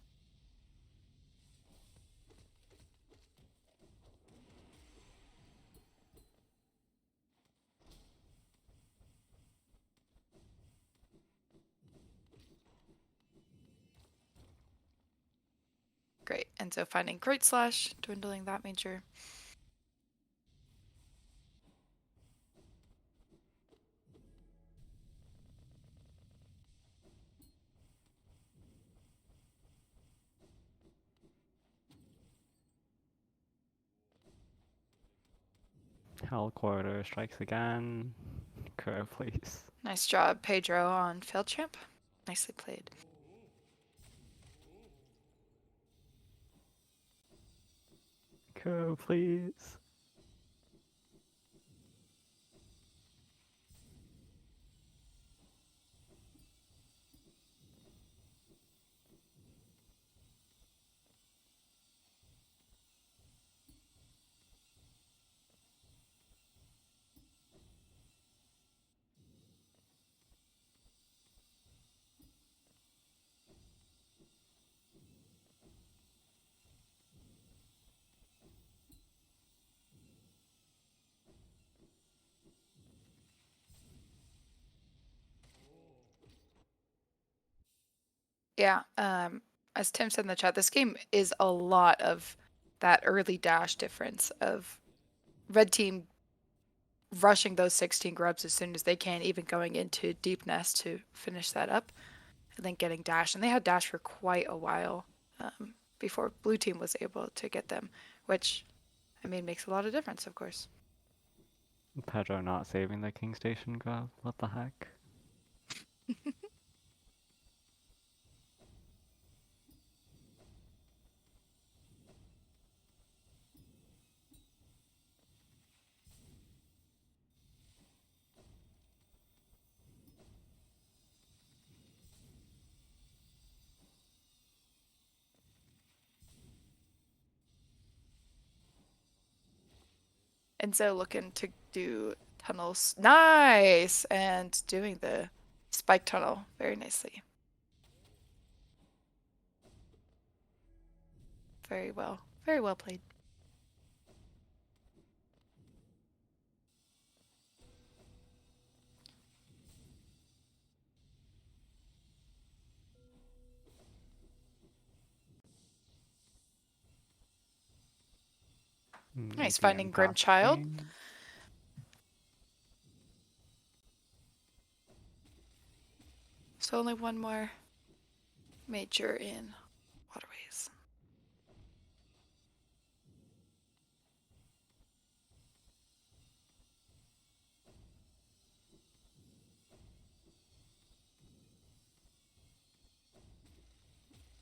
Great. And so finding Great Slash, dwindling that major. Hell Quarter strikes again. Kuro, please. Nice job, Pedro, on Failed Champ. Nicely played. Kuro, please. Yeah, as Tim said in the chat, this game is a lot of that early dash difference of red team rushing those 16 grubs as soon as they can, even going into deep nest to finish that up, and then getting dash. And they had dash for quite a while before blue team was able to get them, which, I mean, makes a lot of difference, of course. Pedro not saving the King Station grab. What the heck? And so looking to do tunnels. Nice! And doing the spike tunnel very nicely. Very well. Very well played. Nice APM finding Grim Child. passing. So only one more major in waterways.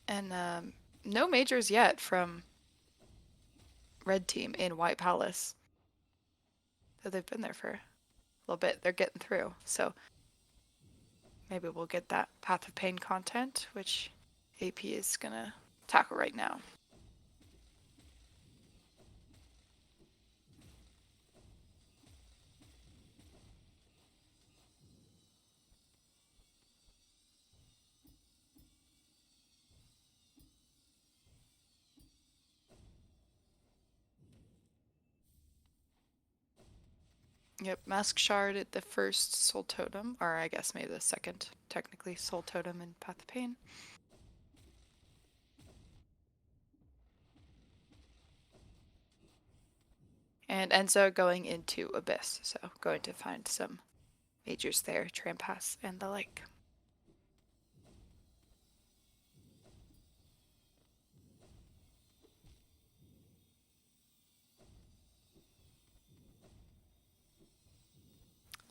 And no majors yet from red team in White Palace. Though they've been there for a little bit. They're getting through. So maybe we'll get that Path of Pain content, which AP is gonna tackle right now. Yep, Mask Shard at the first Soul Totem, or I guess maybe the second, technically, Soul Totem in Path of Pain. And Enzo going into Abyss, so going to find some majors there, Trampass and the like.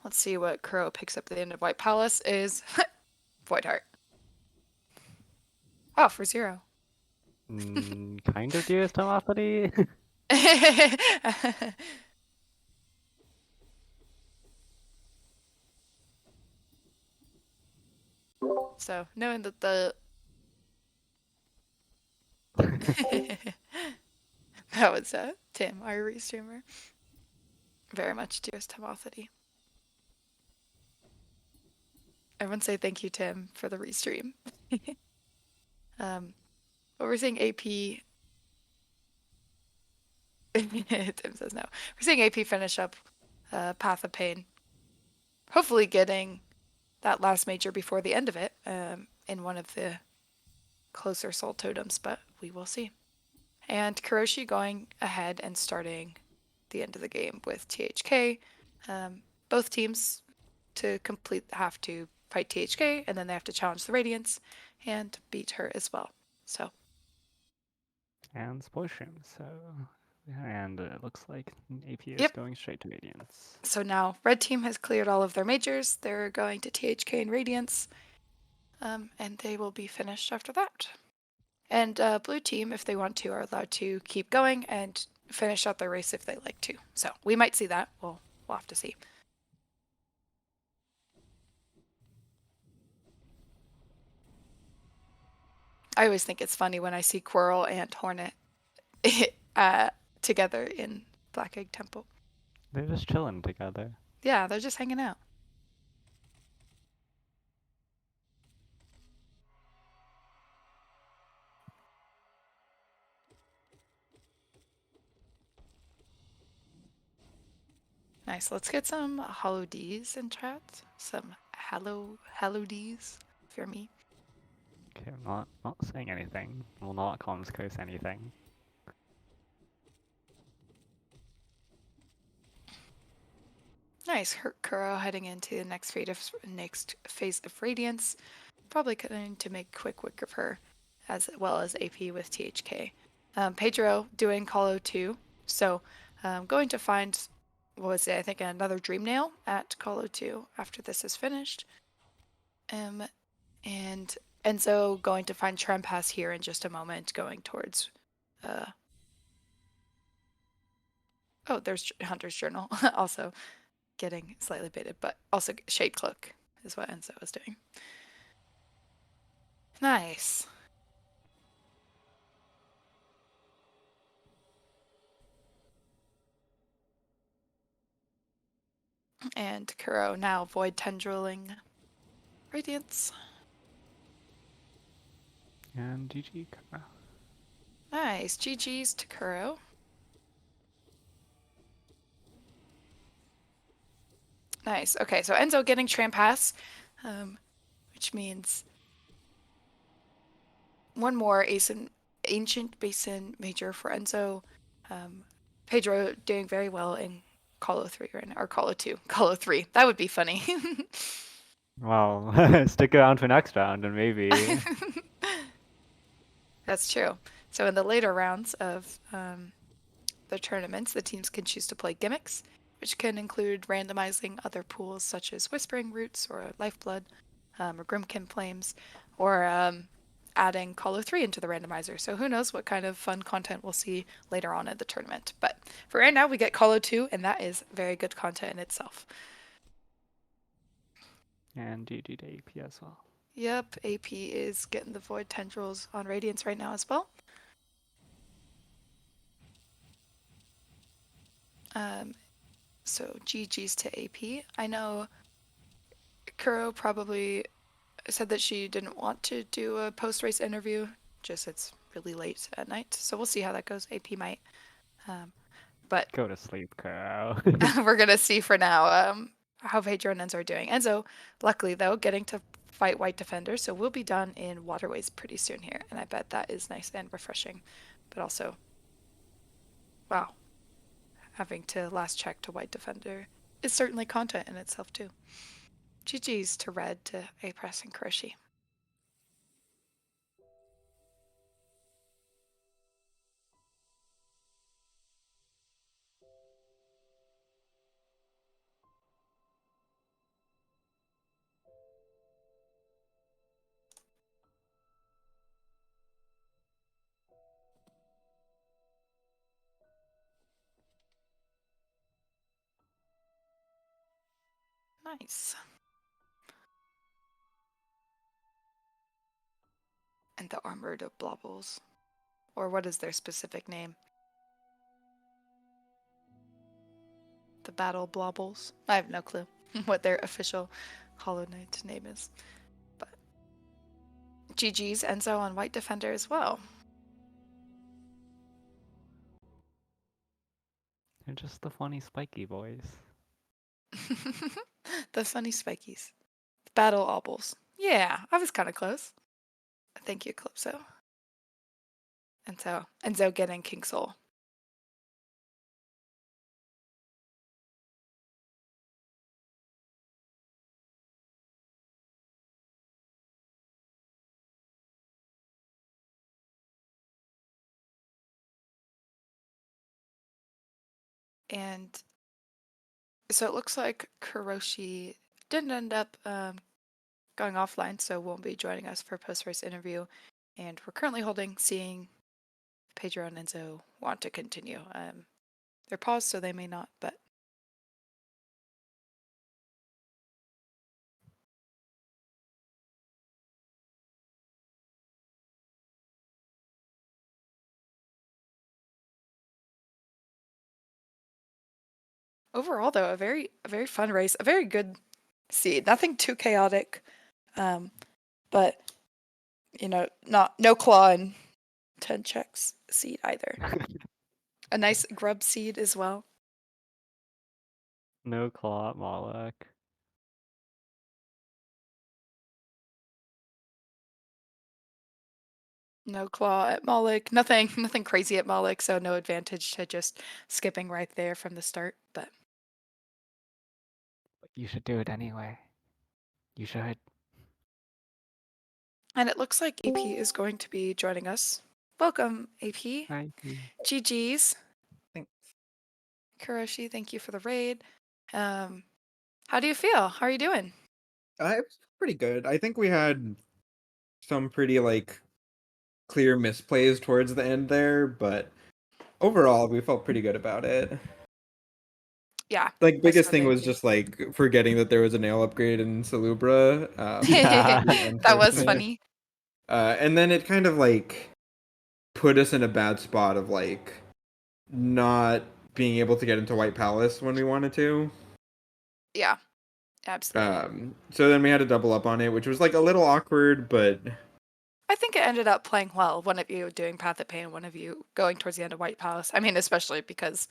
Let's see what Kuro picks up at the end of White Palace is Void Heart. Oh, for 0. Kind of Gears Tenacity. So, knowing that the that was Tim, our restreamer. Very much dearest Timothy. Everyone say thank you, Tim, for the restream. But we're seeing AP. Tim says no. We're seeing AP finish up Path of Pain. Hopefully getting that last major before the end of it in one of the closer soul totems, but we will see. And Kuroshi going ahead and starting the end of the game with THK. Both teams to complete have to fight THK, and then they have to challenge the Radiance and beat her as well. So. And Splosion, so... And it looks like AP is Yep. going straight to Radiance. So now Red Team has cleared all of their majors. They're going to THK and Radiance, and they will be finished after that. And Blue Team, if they want to, are allowed to keep going and finish out their race if they like to. So we might see that. We'll have to see. I always think it's funny when I see Quirrell and Hornet together in Black Egg Temple. They're just chilling together. Yeah, they're just hanging out. Nice. Let's get some Hollow D's in chat. Some Hello D's, if you're me. Okay, I'm not saying anything. Will not comms coast anything. Nice. Kuro heading into the next phase of Radiance. Probably going to make quick work of her, as well as AP with THK. Pedro doing Colo 2. So going to find, what was it? I think another Dream Nail at Colo 2 after this is finished. And Enzo going to find Trempass here in just a moment, going towards. Oh, there's Hunter's Journal also getting slightly baited, but also Shade Cloak is what Enzo was doing. Nice. And Kuro now Void Tendriling Radiance. And GG. Nice. GG's to Kuro. Nice. Okay, so Enzo getting Trempass, which means one more Ancient Basin major for Enzo. Pedro doing very well in Colo 3 right now, or Colo 2. Colo 3. That would be funny. Well, stick around for next round and maybe. That's true. So in the later rounds of the tournaments, the teams can choose to play gimmicks, which can include randomizing other pools such as Whispering Roots or Lifeblood or Grimkin Flames, or adding Colo 3 into the randomizer. So who knows what kind of fun content we'll see later on in the tournament. But for right now, we get Colo 2, and that is very good content in itself. And GG to AP as well. Yep, AP is getting the Void Tendrils on Radiance right now as well. So GG's to AP. I know Kuro probably said that she didn't want to do a post-race interview, just it's really late at night. So we'll see how that goes. AP might. Um, but Go to sleep, Kuro. we're going to see for now how Pedro and Enzo are doing. Enzo, luckily, though, getting to fight White Defender, so we'll be done in Waterways pretty soon here. And I bet that is nice and refreshing. But also, wow, having to last check to White Defender is certainly content in itself, too. GG's to Red, to aPress, and Kuroshi. Nice. And the armored blobbles. Or what is their specific name? The battle blobbles? I have no clue what their official Hollow Knight name is. But GG's Enzo on White Defender as well. They're just the funny spiky boys. The funny spikies. The battle obbles. Yeah, I was kind of close. Thank you, Calypso. Enzo getting King Soul. And so it looks like Kuroshi didn't end up going offline, so won't be joining us for post-race interview. And we're currently holding, seeing Pedro and Enzo want to continue. They're paused, so they may not, but overall, though, a very fun race, a very good seed. Nothing too chaotic, but no claw and 10 checks seed either. A nice grub seed as well. No claw at Moloch. No claw at Moloch. Nothing crazy at Moloch, so no advantage to just skipping right there from the start. But You should do it anyway. You should. and it looks like AP is going to be joining us. Welcome, AP. I GG's. Thanks. Kuroshi, thank you for the raid. How do you feel? How are you doing? It was pretty good. I think we had some pretty clear misplays towards the end there, but overall we felt pretty good about it. Yeah. Biggest thing was just forgetting that there was a nail upgrade in Salubra. That was funny. And then it kind of put us in a bad spot of not being able to get into White Palace when we wanted to. Yeah, absolutely. So then we had to double up on it, which was a little awkward, but I think it ended up playing well. One of you doing Path of Pain, one of you going towards the end of White Palace. I mean, especially because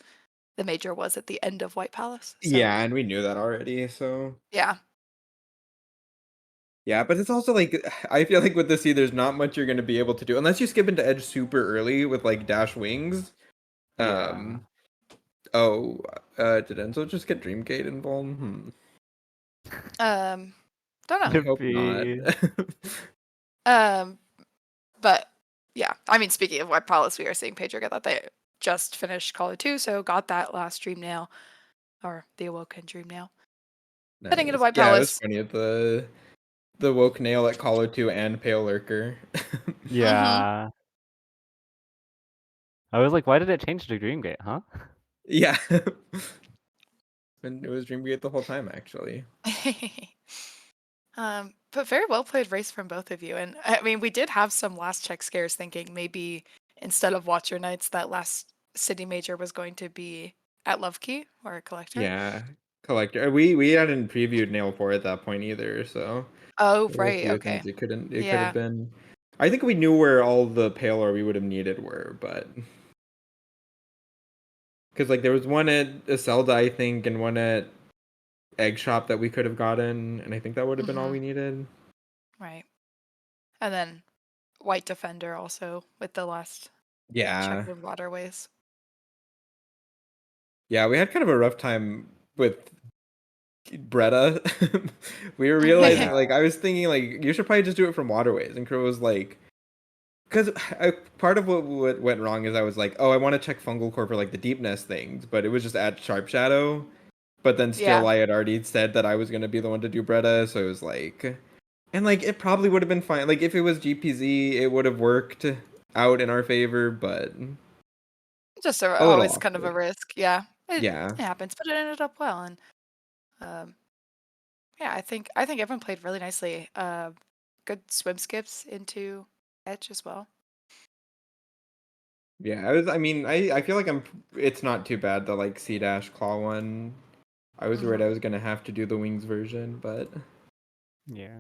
the major was at the end of White Palace. So. yeah, and we knew that already, so Yeah. yeah, but it's also I feel like with the sea, there's not much you're gonna be able to do unless you skip into edge super early with dash wings. Yeah. Oh, did Enzo just get Dreamgate involved? Don't know. I hope not. But yeah, I mean, speaking of White Palace, we are seeing Pedro get that. They just finished Call of 2, so got that last Dream Nail, or the Awoken Dream Nail. Heading into Nice. White Yeah, it Palace. was funny at the woke nail at Collar 2 and Pale Lurker. Yeah. I was like, why did it change to Dreamgate, huh? Yeah. And it was Dreamgate the whole time, actually. But very well played race from both of you. And I mean, we did have some last check scares thinking maybe instead of Watcher Knights, that last city major was going to be at Love Key or a collector. Yeah, collector. We hadn't previewed Nail 4 at that point either, so Oh, there were a right. few Okay. things it could have Yeah. been. I think we knew where all the Paler we would have needed were, but because like there was one at Iselda, I think, and one at Egg Shop that we could have gotten, and I think that would have been all Hmm. we needed. Right. And then White Defender also with the last check Yeah, in waterways. yeah, we had kind of a rough time with Bretta. We were realizing, Yeah. like, I was thinking, like, you should probably just do it from waterways, and Crow was like, because part of what went wrong is I was like, oh, I want to check Fungal Core for like the deep nest things, but it was just at Sharp Shadow. But then still, Yeah. I had already said that I was gonna be the one to do Bretta, so it was like, and like it probably would have been fine. Like if it was GPZ, it would have worked out in our favor, but Just a little always kind of a awkward. risk. Yeah. Yeah, It happens, but it ended up well. And um, yeah, I think everyone played really nicely. Good swim skips into Edge as well. yeah. I mean, I feel like I'm. It's not too bad the like C dash claw one. I was worried Hmm. I was gonna have to do the wings version, but Yeah.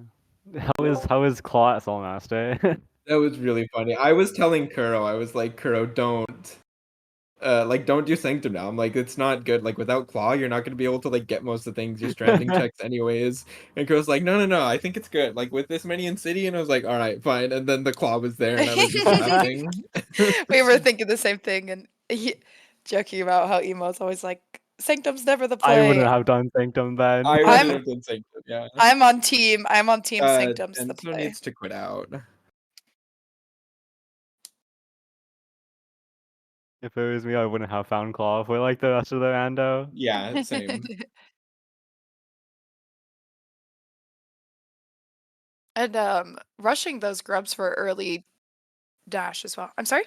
How is Claw at Soulmaster? that was really funny. I was telling Kuro, I was like, Kuro, don't. Like don't do Sanctum now. I'm like, it's not good. Like without Claw, you're not gonna be able to like get most of the things. Your stranding checks anyways. And Kuro's like, no, I think it's good. Like with this many in City, and I was like, all right, fine. And then the Claw was there, and I was just laughing. We were thinking the same thing and joking about how Emo's always like, Sanctum's never the I wouldn't play. have done Sanctum then. I wouldn't I'm have done Sanctum. Yeah. I'm on team Sanctum's the Enzo play. needs to quit out. If it was me, I wouldn't have found Claw for like the rest of the rando. Yeah, same. And rushing those grubs for early dash as well. I'm sorry?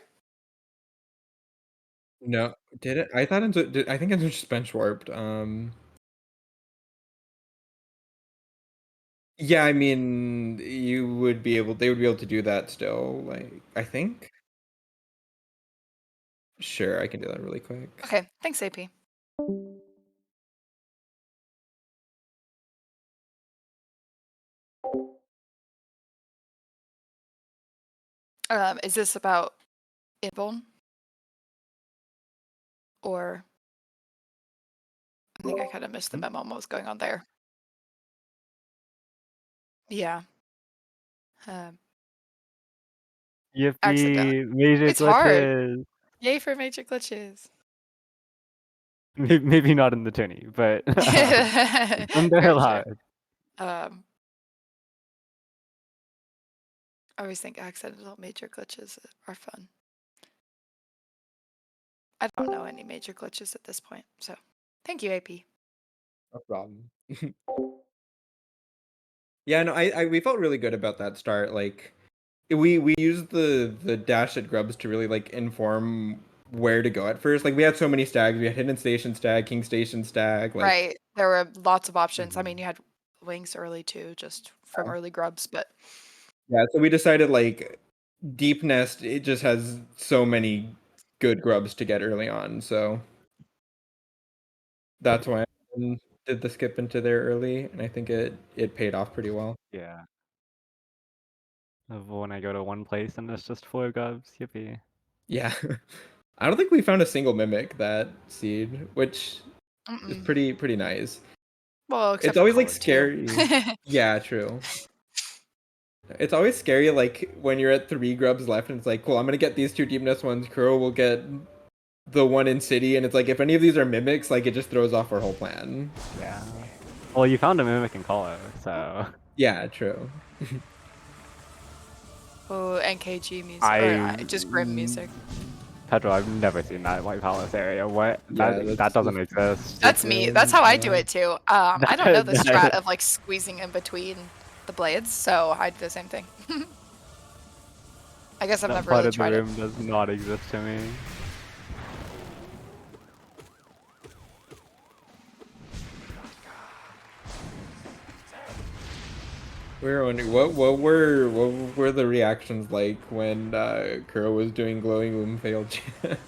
No, did it? I thought Enzo. I think Enzo just bench warped. Yeah, I mean, you would be able. They would be able to do that still. Like, I think. Sure, I can do that really quick. Okay, thanks, AP. Is this about Invuln? Or I think I kind of missed the memo on what was going on there. Yeah. Um, accidentally. Yippee! Major It's hard. glitches! Yay for major glitches. Maybe not in the tourney, but when they're Very true. allowed. Um, I always think accidental major glitches are fun. I don't know any major glitches at this point, so thank you, AP. No problem. Yeah, no, I we felt really good about that start. Like, we used the dash at Grubs to really like inform where to go at first. Like, we had so many stags. We had Hidden Station stag, King Station stag. Like, Right. There were lots of options. I mean, Mhm. you had wings early too, just from early grubs, but Yeah, so we decided like Deep Nest. It just has so many good grubs to get early on. So that's why I did the skip into there early, and I think it paid off pretty well. Yeah. Of when I go to one place and there's just 4 gubs, yippee. Yeah. I don't think we found a single mimic that seed, which is mm-mm. pretty nice. Well, except It's for always like Core too. scary. Yeah, true. It's always scary like when you're at 3 grubs left and it's like, cool, I'm gonna get these 2 deepness ones. Kuro will get the one in city, and it's like if any of these are mimics, like it just throws off our whole plan. Yeah. Well, you found a mimic in Colo, so Yeah, true. Oh, NKG music or I just Grim music. Pedro, I've never seen that White Palace area. What? Yeah, That doesn't that's exist. That's me. That's how I do it too. I don't know the strat That of like squeezing in between the blades, so I do the same thing. I guess I've that never part really of the tried it. room does not exist to me. We were wondering what were the reactions like when Kuro was doing glowing womb failed champ?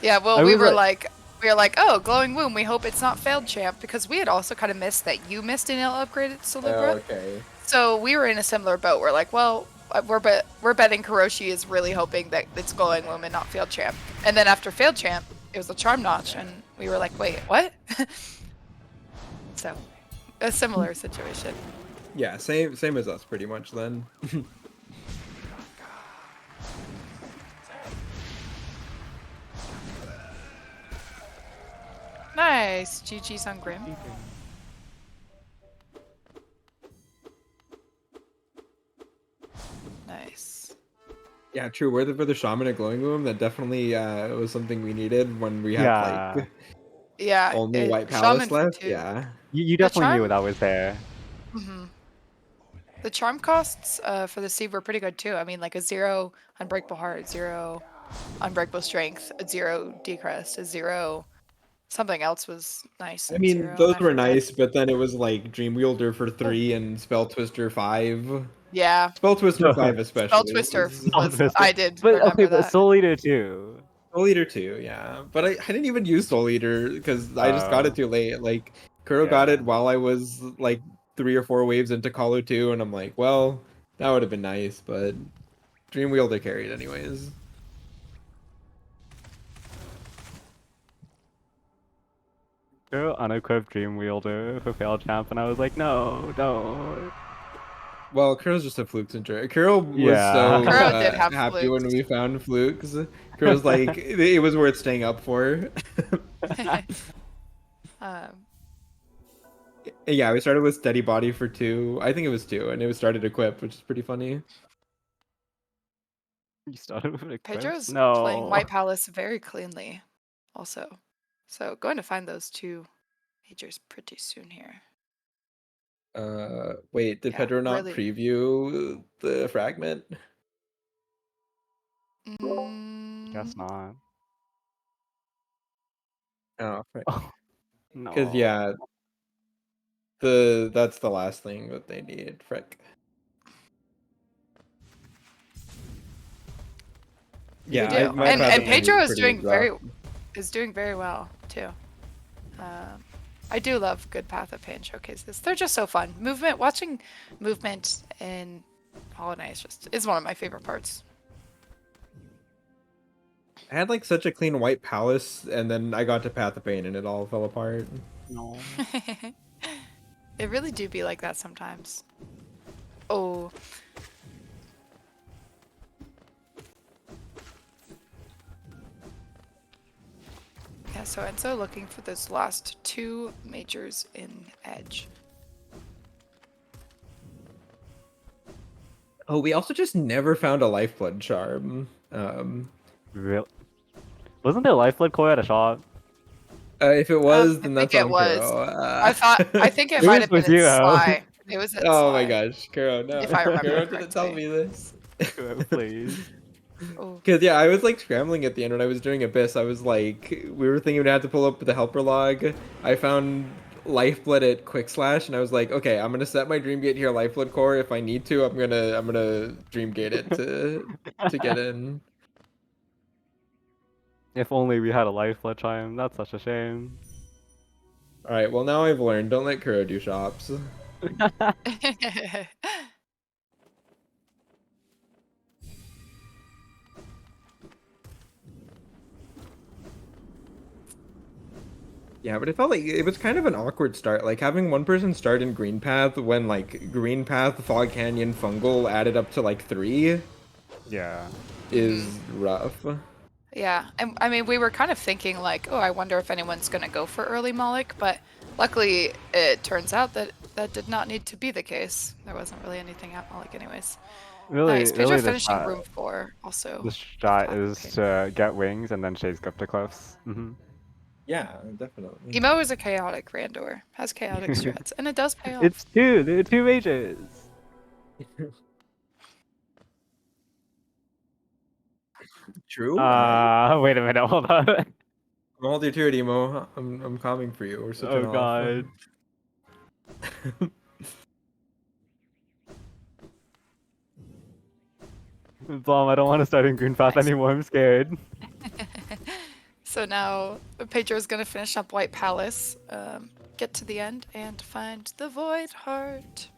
Yeah, well, I was like, we were like, oh, glowing womb. We hope it's not failed champ because we had also kind of missed that you missed an ill upgraded Oh, Salubra. okay. So we were in a similar boat. We're like, well, we're betting Kuroshi is really hoping that it's glowing womb and not failed champ. And then after failed champ, it was a charm notch, and we were like, wait, what? So a similar situation. Yeah, same as us pretty much then. Nice, GG's on Grim. Nice. Yeah, true. We're the for the shaman at glowing womb. That definitely was something we needed when we had yeah, like Yeah, only White shaman Palace for left. 2. Yeah. you The definitely knew charm. that was there. The charm costs for the Sieve were pretty good too. I mean, like a 0 Unbreakable Heart, 0 Unbreakable Strength, a 0 Decrest, a 0 something else was nice I and mean, 0. those I were forget. nice, but then it was like Dream Wielder for Oh. 3 and Spell Twister 5. Yeah, Spell Twister 5 Spell especially Twister was was. Twister. I did But okay, remember but that. Soul Eater too. Soul Eater 2, yeah. But I didn't even use Soul Eater because I just got it too late. Like, Kuro got Yeah. it while I was like 3 or 4 waves into Call 2, and I'm like, well, that would have been nice, but Dream Wielder carried anyways. Kuro unequipped Dream Wielder for failed champ, and I was like, no, don't. Well, Kuro's just a Fluke center. Kuro was so Kuro Yeah. did have happy when flukes. we found Flukes. Kuro's like, it was worth staying up for. um, Yeah, we started with Steady Body for 2. I think it was 2, and it was started equipped, which is pretty funny. You started with Eclipse? Pedro's playing No. White Palace very cleanly, also. So going to find those 2 majors pretty soon here. Wait, did Yeah, Pedro not really. preview the fragment? Guess Mm, not. Oh, Oh, because no. yeah, that's the last thing that they need. Frick. we Yeah, do, my and path of pain Pedro is pretty rough. is doing very well too. I do love good Path of Pain showcases. They're just so fun. Watching movement in Hollow Knight is one of my favorite parts. I had like such a clean white palace, and then I got to Path of Pain, and it all fell apart. No. It really do be like that sometimes. Oh. Yeah, so Enzo looking for those last 2 majors in Edge. Oh, we also just never found a lifeblood charm. Really? Wasn't there Lifeblood Core at a shop? If it was, I then think that's it on was. Kuro. I think it It might was have been with at you, Al. Sly. It was at Oh my Sly, gosh, Kuro, no. if I remember Kuro didn't tell correctly. me this. Please. Oh. Because yeah, I was like scrambling at the end when I was doing Abyss. I was like, we were thinking we'd have to pull up the helper log. I found Lifeblood at Quick Slash, and I was like, okay, I'm gonna set my Dream Gate here, Lifeblood Core. If I need to, I'm gonna Dream Gate it to get in. If only we had a Lifeblood Chime. That's such a shame. All right, well now I've learned. Don't let Kuro do shops. Yeah, but it felt like it was kind of an awkward start. Like having one person start in Green Path when like Green Path, Fog Canyon, Fungal added up to like 3 Yeah. is rough. Yeah, and I mean, we were kind of thinking like, oh, I wonder if anyone's gonna go for early Moloch, but luckily it turns out that that did not need to be the case. There wasn't really anything at Moloch anyways. Nice. Pedro Really, finishing room 4 also. the shot is to get wings and then chase Crypticliffs. Yeah, definitely. Emo is a chaotic Randor, has chaotic strats, and it does pay off. It's two. There are 2 mages. True. Wait a minute. Hold on. I'll hold you to it, Emo. I'm coming for you. We're such an Oh off. god. Blom, I don't want to start in Green Path Nice. anymore. I'm scared. So now Pedro's gonna finish up White Palace, get to the end, and find the Void Heart.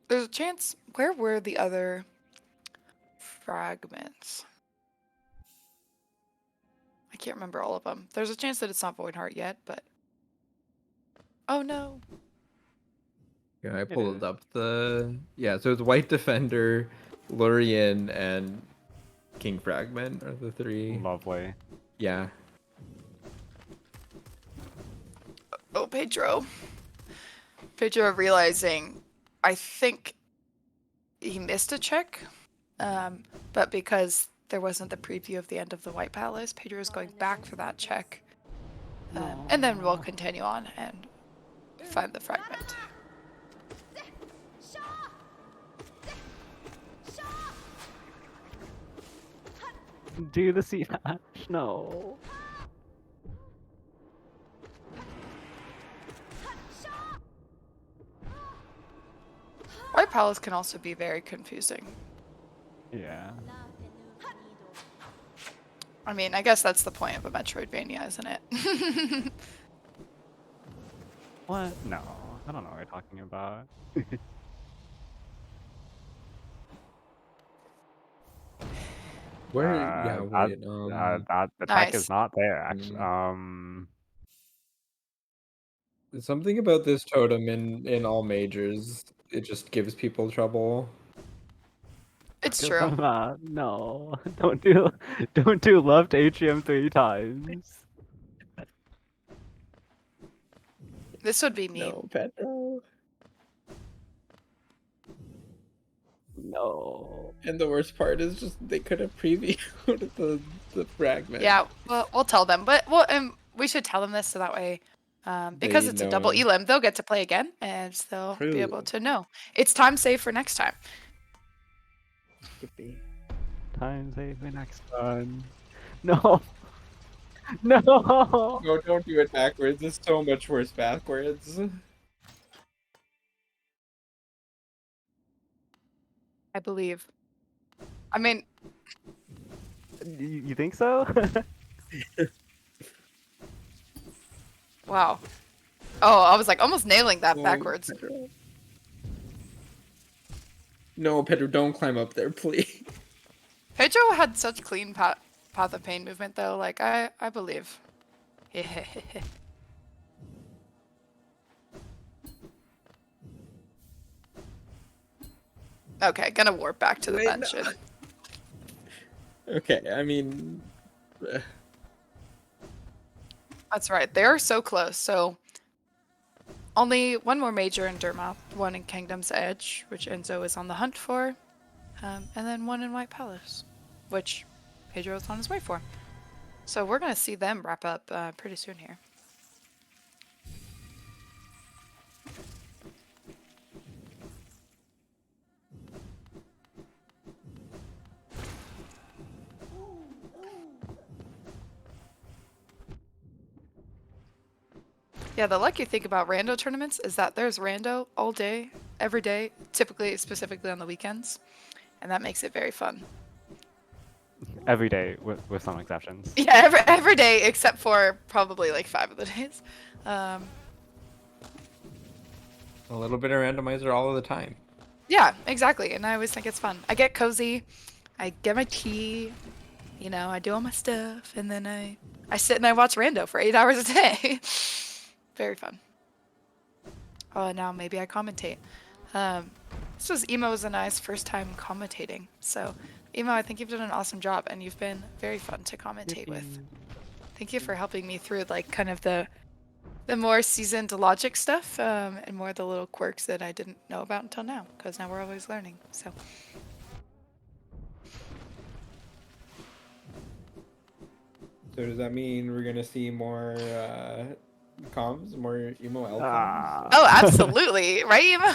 There's a chance. Where were the other fragments? I can't remember all of them. There's a chance that it's not Void Heart yet, but oh no. Yeah, I It pulled is. it up. So it's White Defender, Lurien, and King Fragment are the three. Lovely. Yeah. Oh, Pedro. Pedro realizing, I think he missed a check, but because there wasn't the preview of the end of the White Palace, Pedro is going back for that check. And then we'll continue on and find the fragment. Do the sea hash. No. White Palace can also be very confusing. Yeah. I mean, I guess that's the point of a Metroidvania, isn't it? What? No. I don't know what you're talking about. Where? Yeah. Wait. That the tech is Nice. not there. Actually, Something about this totem in all majors, it just gives people trouble. It's because true. I'm not. No. Don't do left atrium 3 times. This would be me. No, Pedro. No. And the worst part is just they could have previewed the fragment. Yeah, well, we'll tell them, but we should tell them this so that way, because They it's a double know. elim, they'll get to play again and they'll be able True. to know. It's time save for next time. Yippee. Time save the next one. No. No. No, don't do it backwards. It's so much worse backwards. I believe. I mean, You think so? wow. Oh, I was like almost nailing that Oh, backwards. Pedro. No, Pedro, don't climb up there, please. Pedro had such clean path of pain movement though. Like I believe. Okay, gonna warp back to the Wait, no. bench. Okay, I mean, That's right. They are so close. So only one more major in Derma, one in Kingdom's Edge, which Enzo is on the hunt for, and then one in White Palace, which Pedro is on his way for. So we're gonna see them wrap up pretty soon here. Yeah, the lucky thing about rando tournaments is that there's rando all day, every day, typically specifically on the weekends, and that makes it very fun. Every day, with some exceptions. Yeah, every day except for probably like 5 of the days. a little bit of randomizer all of the time. Yeah, exactly, and I always think it's fun. I get cozy, I get my tea, you know, I do all my stuff, and then I sit and I watch rando for 8 hours a day. Very fun. Oh, now maybe I commentate. This was Emo's and I's first time commentating. So, Emo, I think you've done an awesome job, and you've been very fun to commentate with. Thank you for helping me through like kind of the more seasoned logic stuff, and more of the little quirks that I didn't know about until now, because now we're always learning. So. So does that mean we're gonna see more comms, more emo L comms? Ah. Oh, absolutely, right, Emo?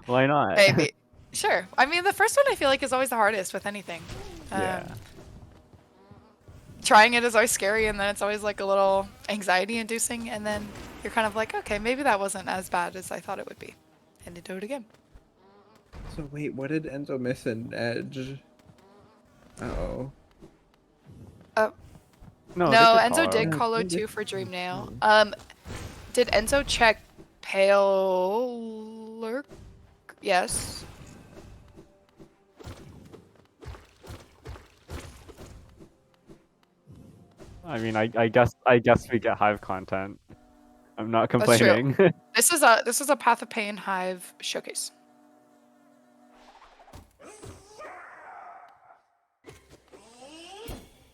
Why not? Maybe. Sure. I mean, the first one I feel like is always the hardest with anything. Yeah. trying it is always scary, and then it's always like a little anxiety inducing, and then you're kind of like, okay, maybe that wasn't as bad as I thought it would be. And to do it again. So wait, what did Enzo miss in Edge? Uh-oh. No, they No, did Enzo call did out. Yeah, call they out did 2 for Dream Nail. call. Did Enzo check Pale Lurk? Yes. I mean, I guess we get Hive content. I'm not That's true. complaining. This is a Path of Pain Hive showcase.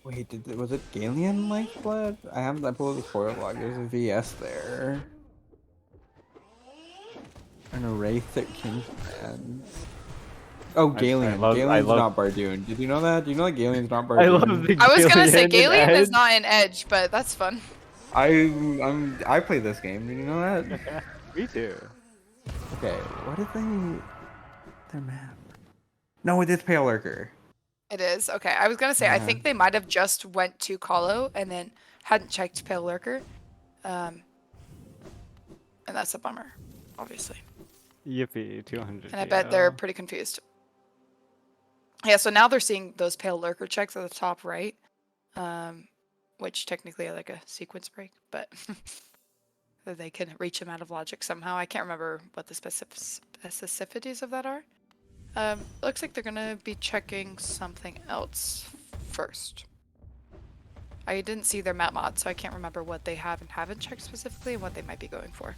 Wait, was it Galeon Lifeblood? I pulled the spoiler log. There's a VS there. And a Wraith at Kingsman. Oh, Galeon. Galeon's not Bardoon. Did you know that? Do you know that Galeon's not Bardoon? I love the I was gonna say Galeon Galeon is Edge. not an Edge, but that's fun. I play this game. Did you know that? Me too. Okay, what is their map? No, it is Pale Lurker. It is? Okay. I was gonna say, I Yeah. think they might have just went to Colo and then hadn't checked Pale Lurker. And that's a bummer, obviously. Yippee, 200. And I bet they're pretty confused. Yeah, so now they're seeing those Pale Lurker checks at the top right, which technically are like a sequence break, but that they can reach them out of logic somehow. I can't remember what the specificities of that are. Looks like they're gonna be checking something else first. I didn't see their map mod, so I can't remember what they have and haven't checked specifically and what they might be going for.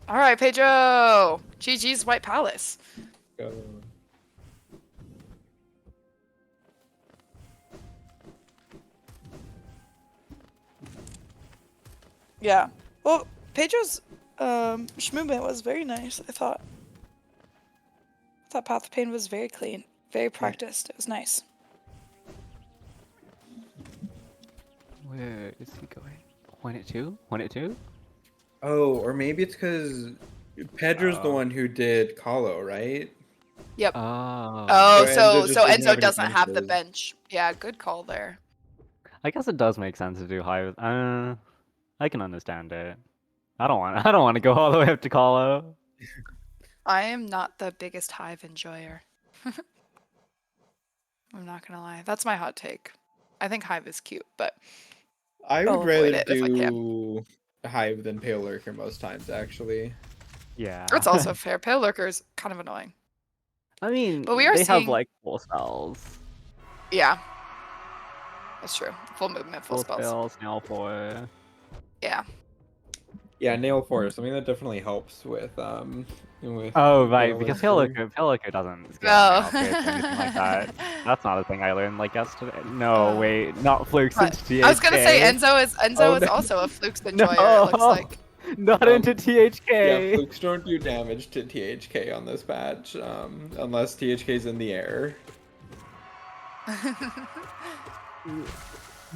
All right, Pedro! GG's White Palace. Go. Yeah. Well, Pedro's movement was very nice, I thought. I thought Path of Pain was very clean, very practiced. It was nice. Where is he going? Point it to? Point it to? Oh, or maybe it's because Pedro's the one who did Colo, right? Yep. Oh. So So Enzo just Enzo doesn't have any doesn't have the benches. bench. Yeah, good call there. I guess it does make sense to do Hive. I can understand it. I don't want to go all the way up to Colo. I am not the biggest Hive enjoyer. I'm not gonna lie. That's my hot take. I think Hive is cute, but I I'll would avoid rather it if I can. do Hive than Pale Lurker most times, actually. Yeah. That's also fair. Pale Lurker is kind of annoying. I mean, But we are they have seeing- like full spells. Yeah. That's true. Full movement, full spells. Spells, nail for. Yeah. Yeah, Nail Force. Something that definitely helps with Oh right, Pale because Lurker. Pale Lurker doesn't scale Oh. nail or anything like that. That's not a thing I learned like yesterday. No, Oh. wait, not Flukes Right. into THK. I was gonna say Enzo is no. also a Flukes enjoyer, it looks like. Not into Yeah, THK. Flukes don't do damage to THK on this patch, unless THK's in the air.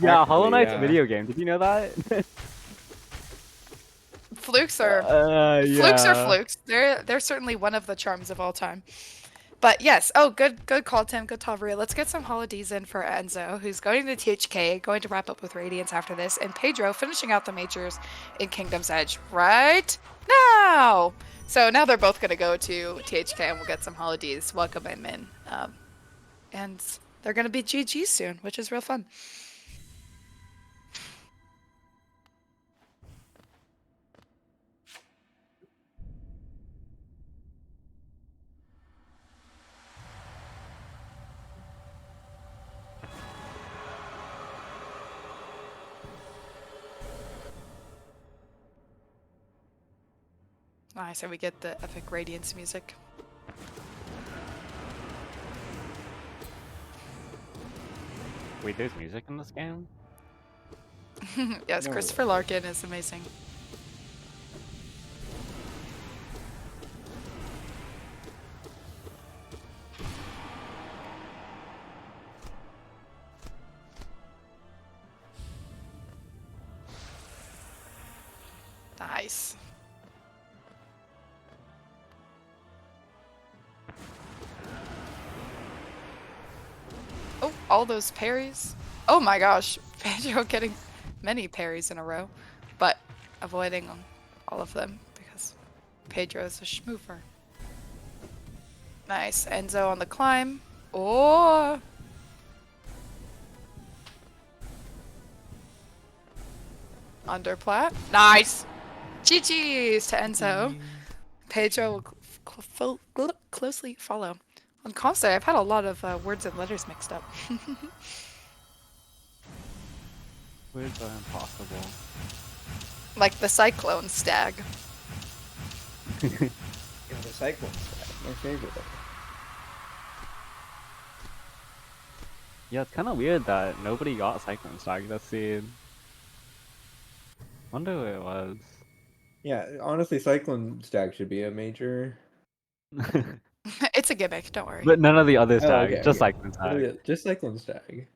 Yeah, Hollow Knight's yeah. a video game. Did you know that? Flukes are yeah. Flukes are flukes. They're certainly one of the charms of all time. But yes, good call, Tim. Good Tavria. Let's get some holidays in for Enzo, who's going to THK, going to wrap up with Radiance after this, and Pedro finishing out the majors in Kingdom's Edge right now. So now they're both going to go to THK, and we'll get some holidays. Welcome them in, and they're going to be GG soon, which is real fun. Nice, and we get the epic Radiance music. Wait, there's music in this game? Yes, No. Christopher Larkin is amazing. Nice. Oh, all those parries. Oh my gosh, Pedro getting many parries in a row, but avoiding all of them because Pedro is a schmoofer. Nice. Enzo on the climb. Oh! Underplat. Nice! GG's to Enzo. Pedro will closely follow. On Comstar, I've had a lot of words and letters mixed up. Words are impossible. Like the cyclone stag. Yeah, the cyclone stag, my favorite. Yeah, it's kind of weird that nobody got Cyclone Stag this seed. Wonder who it was. Yeah, honestly, cyclone stag should be a major. It's a gimmick, don't worry. But none of the other Oh, stags, okay, just okay. Cyclone What are Stag. the- Just cyclone stag.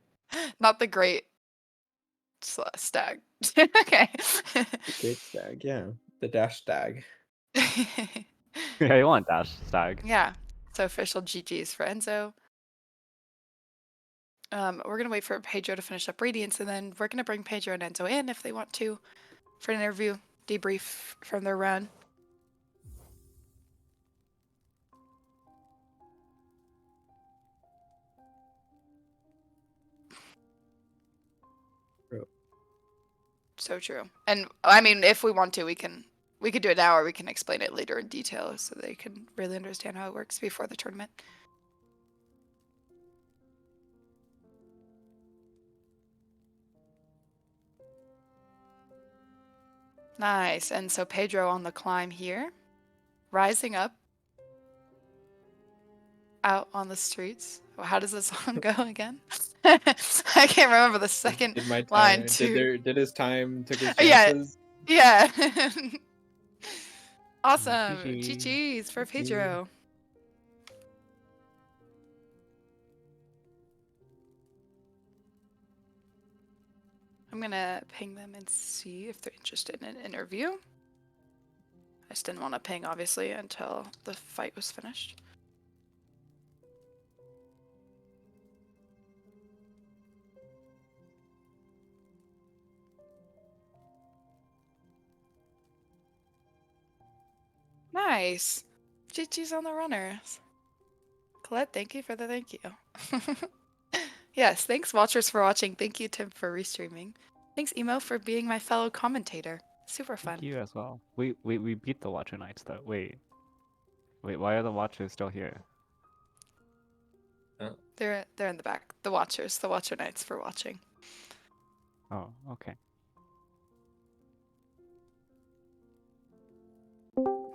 Not the great stag. Okay. The great stag, yeah. The dash stag. Yeah, you want Dash Stag. Yeah. So official GG's for Enzo. We're gonna wait for Pedro to finish up Radiance, and then we're gonna bring Pedro and Enzo in if they want to for an interview debrief from their run. True. So true. And I mean, if we want to, we could do it now, or we can explain it later in detail so they can really understand how it works before the tournament. Nice. And so Pedro on the climb here, rising up out on the streets. How does the song go again? I can't remember the second Did my line time? too. Did his time? Took his Yeah, chances. yeah. Awesome. GG. GG's for GG. Pedro. I'm gonna ping them and see if they're interested in an interview. I just didn't want to ping, obviously, until the fight was finished. Nice. GG's on the runners. Colette, thank you for the thank you. Yes, thanks watchers for watching. Thank you, Tim, for restreaming. Thanks, Emo, for being my fellow commentator. Super fun. Thank you as well. We beat the Watcher Knights though. Wait, why are the Watchers still here? They're in the back. The Watcher Knights for watching. Oh, okay.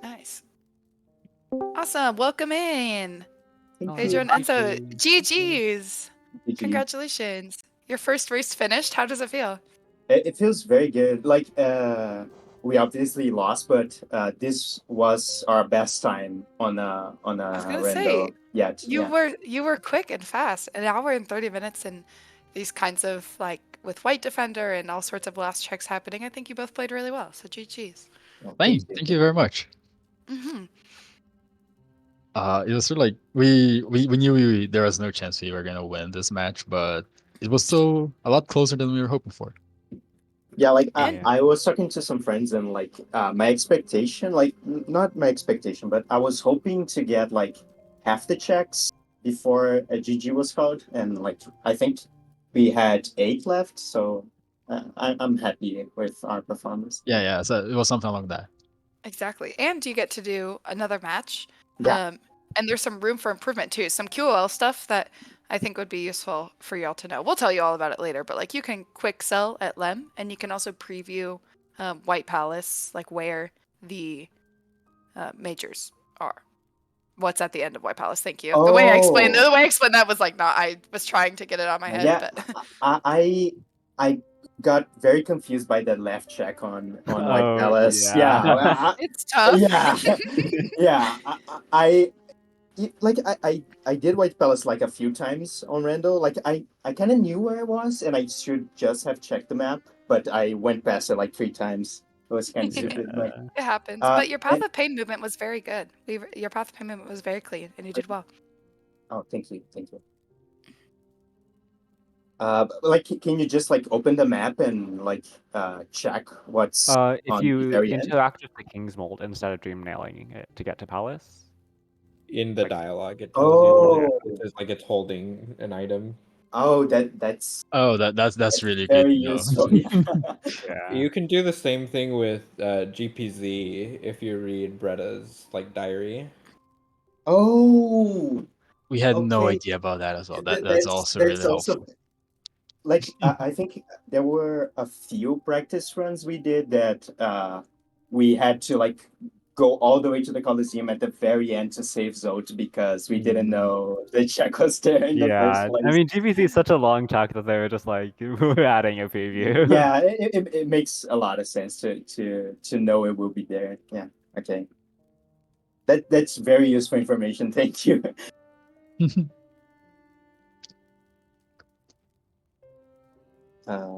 Nice. Awesome. Welcome in. Thank Pedro you. and Enzo. GG's. GG. Congratulations. Your first race finished. How does it feel? It feels very good. Like we obviously lost, but this was our best time on a I was gonna Rando say yet. you Yeah. were quick and fast. An hour and 30 minutes and these kinds of like with White Defender and all sorts of last checks happening. I think you both played really well. So GG's. Yeah, Thank you very much. Mm-hmm. It was sort of like we knew there was no chance we were gonna win this match, but it was still a lot closer than we were hoping for. Yeah, like And I was talking to some friends and like my expectation, like not my expectation, but I was hoping to get like half the checks before a GG was called, and like I think we had 8 left, so I'm happy with our performance. Yeah. So it was something along that. exactly. And you get to do another match. Yeah. And there's some room for improvement too. Some QOL stuff that I think would be useful for y'all to know. We'll tell you all about it later, but like you can quick sell at Lem and you can also preview White Palace, like where the majors are. What's at the end of White Palace? Thank you. The way I explained that was like not. I was trying to get it on my head, Yeah, but I got very confused by that left check on White Oh Palace. yeah. it's tough. Yeah, yeah. I did White Palace like a few times on Rando. Like I kind of knew where I was, and I should just have checked the map, but I went past it like 3 times. It was kind of stupid, but It happens. But your path and, of pain movement was very good. Your path of pain movement was very clean, and you did well. oh, thank you. Like, can you just like open the map and like check what's If on the you very end? interact with the King's Mold instead of dream nailing it to get to Palace. In the Like- dialogue, it tells you Oh, it says like it's holding an item. oh, that's Oh, that's really good very to know. useful. Yeah. Yeah. You can do the same thing with GPZ if you read Bretta's like diary. Oh, We had no okay. idea about that as well. That's That's also really also helpful. like I think there were a few practice runs we did that we had to like go all the way to the Coliseum at the very end to save Zote because we didn't know the check was there in the first Yeah, I place. mean GPC is such a long check that they were just like we're adding a preview. Yeah, it makes a lot of sense to know it will be there. Yeah, okay. That's very useful information. Thank you.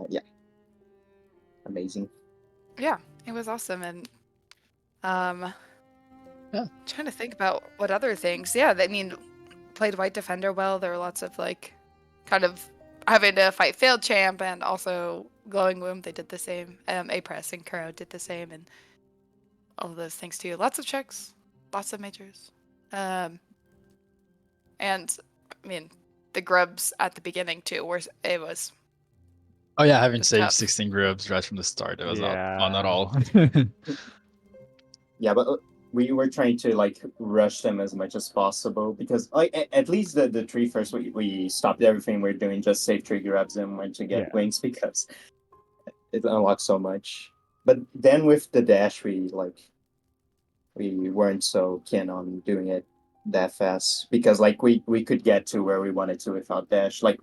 Yeah, amazing. Yeah, it was awesome. And Yeah. trying to think about what other things. Yeah, I mean, played White Defender well. There were lots of like kind of having to fight failed champ and also glowing womb. They did the same. aPress and Kuro did the same, and all of those things too. Lots of checks, lots of majors, and I mean the grubs at the beginning too. Where it was Oh yeah, having just saved tough. 16 grubs right from the start, it was not fun at Yeah. all. Yeah, but we were trying to like rush them as much as possible because like at least the three first we stopped everything we're doing, just save tree grabs and went to get Yeah. wings because it unlocks so much. But then with the dash we weren't so keen on doing it that fast because like we could get to where we wanted to without dash. Like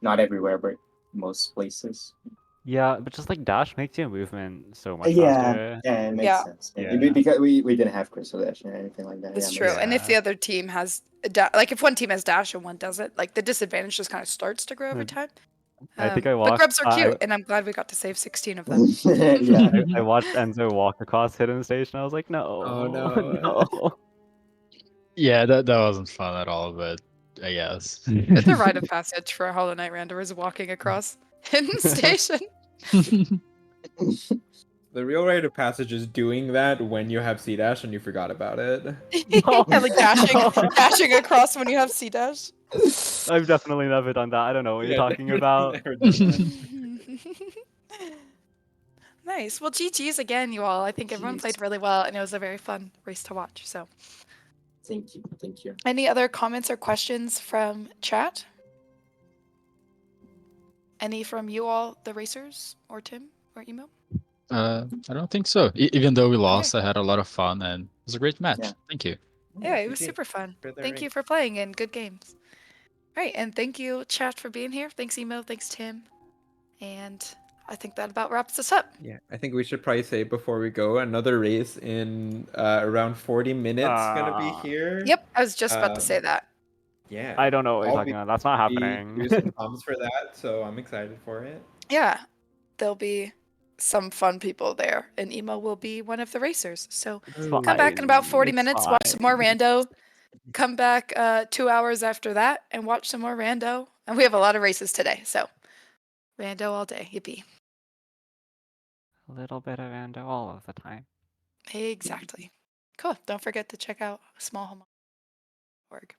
not everywhere, but most places. Yeah, but just like dash makes your movement so much Yeah, faster. yeah, it makes Yeah, sense. Yeah. Because we didn't have crystal dash or anything like that. it's Yeah, true. makes And if Yeah. the other team has like if one team has dash and one doesn't, like the disadvantage just kind of starts to grow over time. I think I But walked. grubs are cute, and I'm glad we got to save 16 of them. sense. Yeah. I watched Enzo walk across Hidden Station. I was like, no, Oh no. no. Yeah, that wasn't fun at all, but I guess. It's a rite of passage for a Hollow Knight Rando is walking across Hidden Station. The real rite of passage is doing that when you have C dash and you forgot about it. No, Yeah, like dashing, no. dashing across when you have C dash. I've definitely never done that. I don't know what you're Yeah, talking about. never done that. Nice. Well, GG's again, you all. I think everyone Jeez. played really well, and it was a very fun race to watch. So, Thank you. Thank you. any other comments or questions from chat? Any from you all, the racers, or Tim, or Emo? I don't think so. Even though we Okay. lost, I had a lot of fun and it was a great match. Yeah. Thank you. Yeah, it was GG super fun. for the Thank you race. for playing and good games. All right, and thank you, chat, for being here. Thanks, Emo. Thanks, Tim. And I think that about wraps us up. Yeah, I think we should probably say before we go, another race in around 40 minutes gonna be here. Yep, I was just about to say Um, that. Yeah. I don't know what you're I'll talking about. That's not be happening. juicing pumps for that, so I'm excited for it. Yeah, there'll be some fun people there, and Emo will be one of the racers. So It's come back in about fine. 40 It's minutes, watch some more fine. Rando. Come back 2 hours after that and watch some more Rando. And we have a lot of races today, so Rando all day. Yippee. A little bit of Rando all of the time. Exactly. Cool. Don't forget to check out smallhome.org.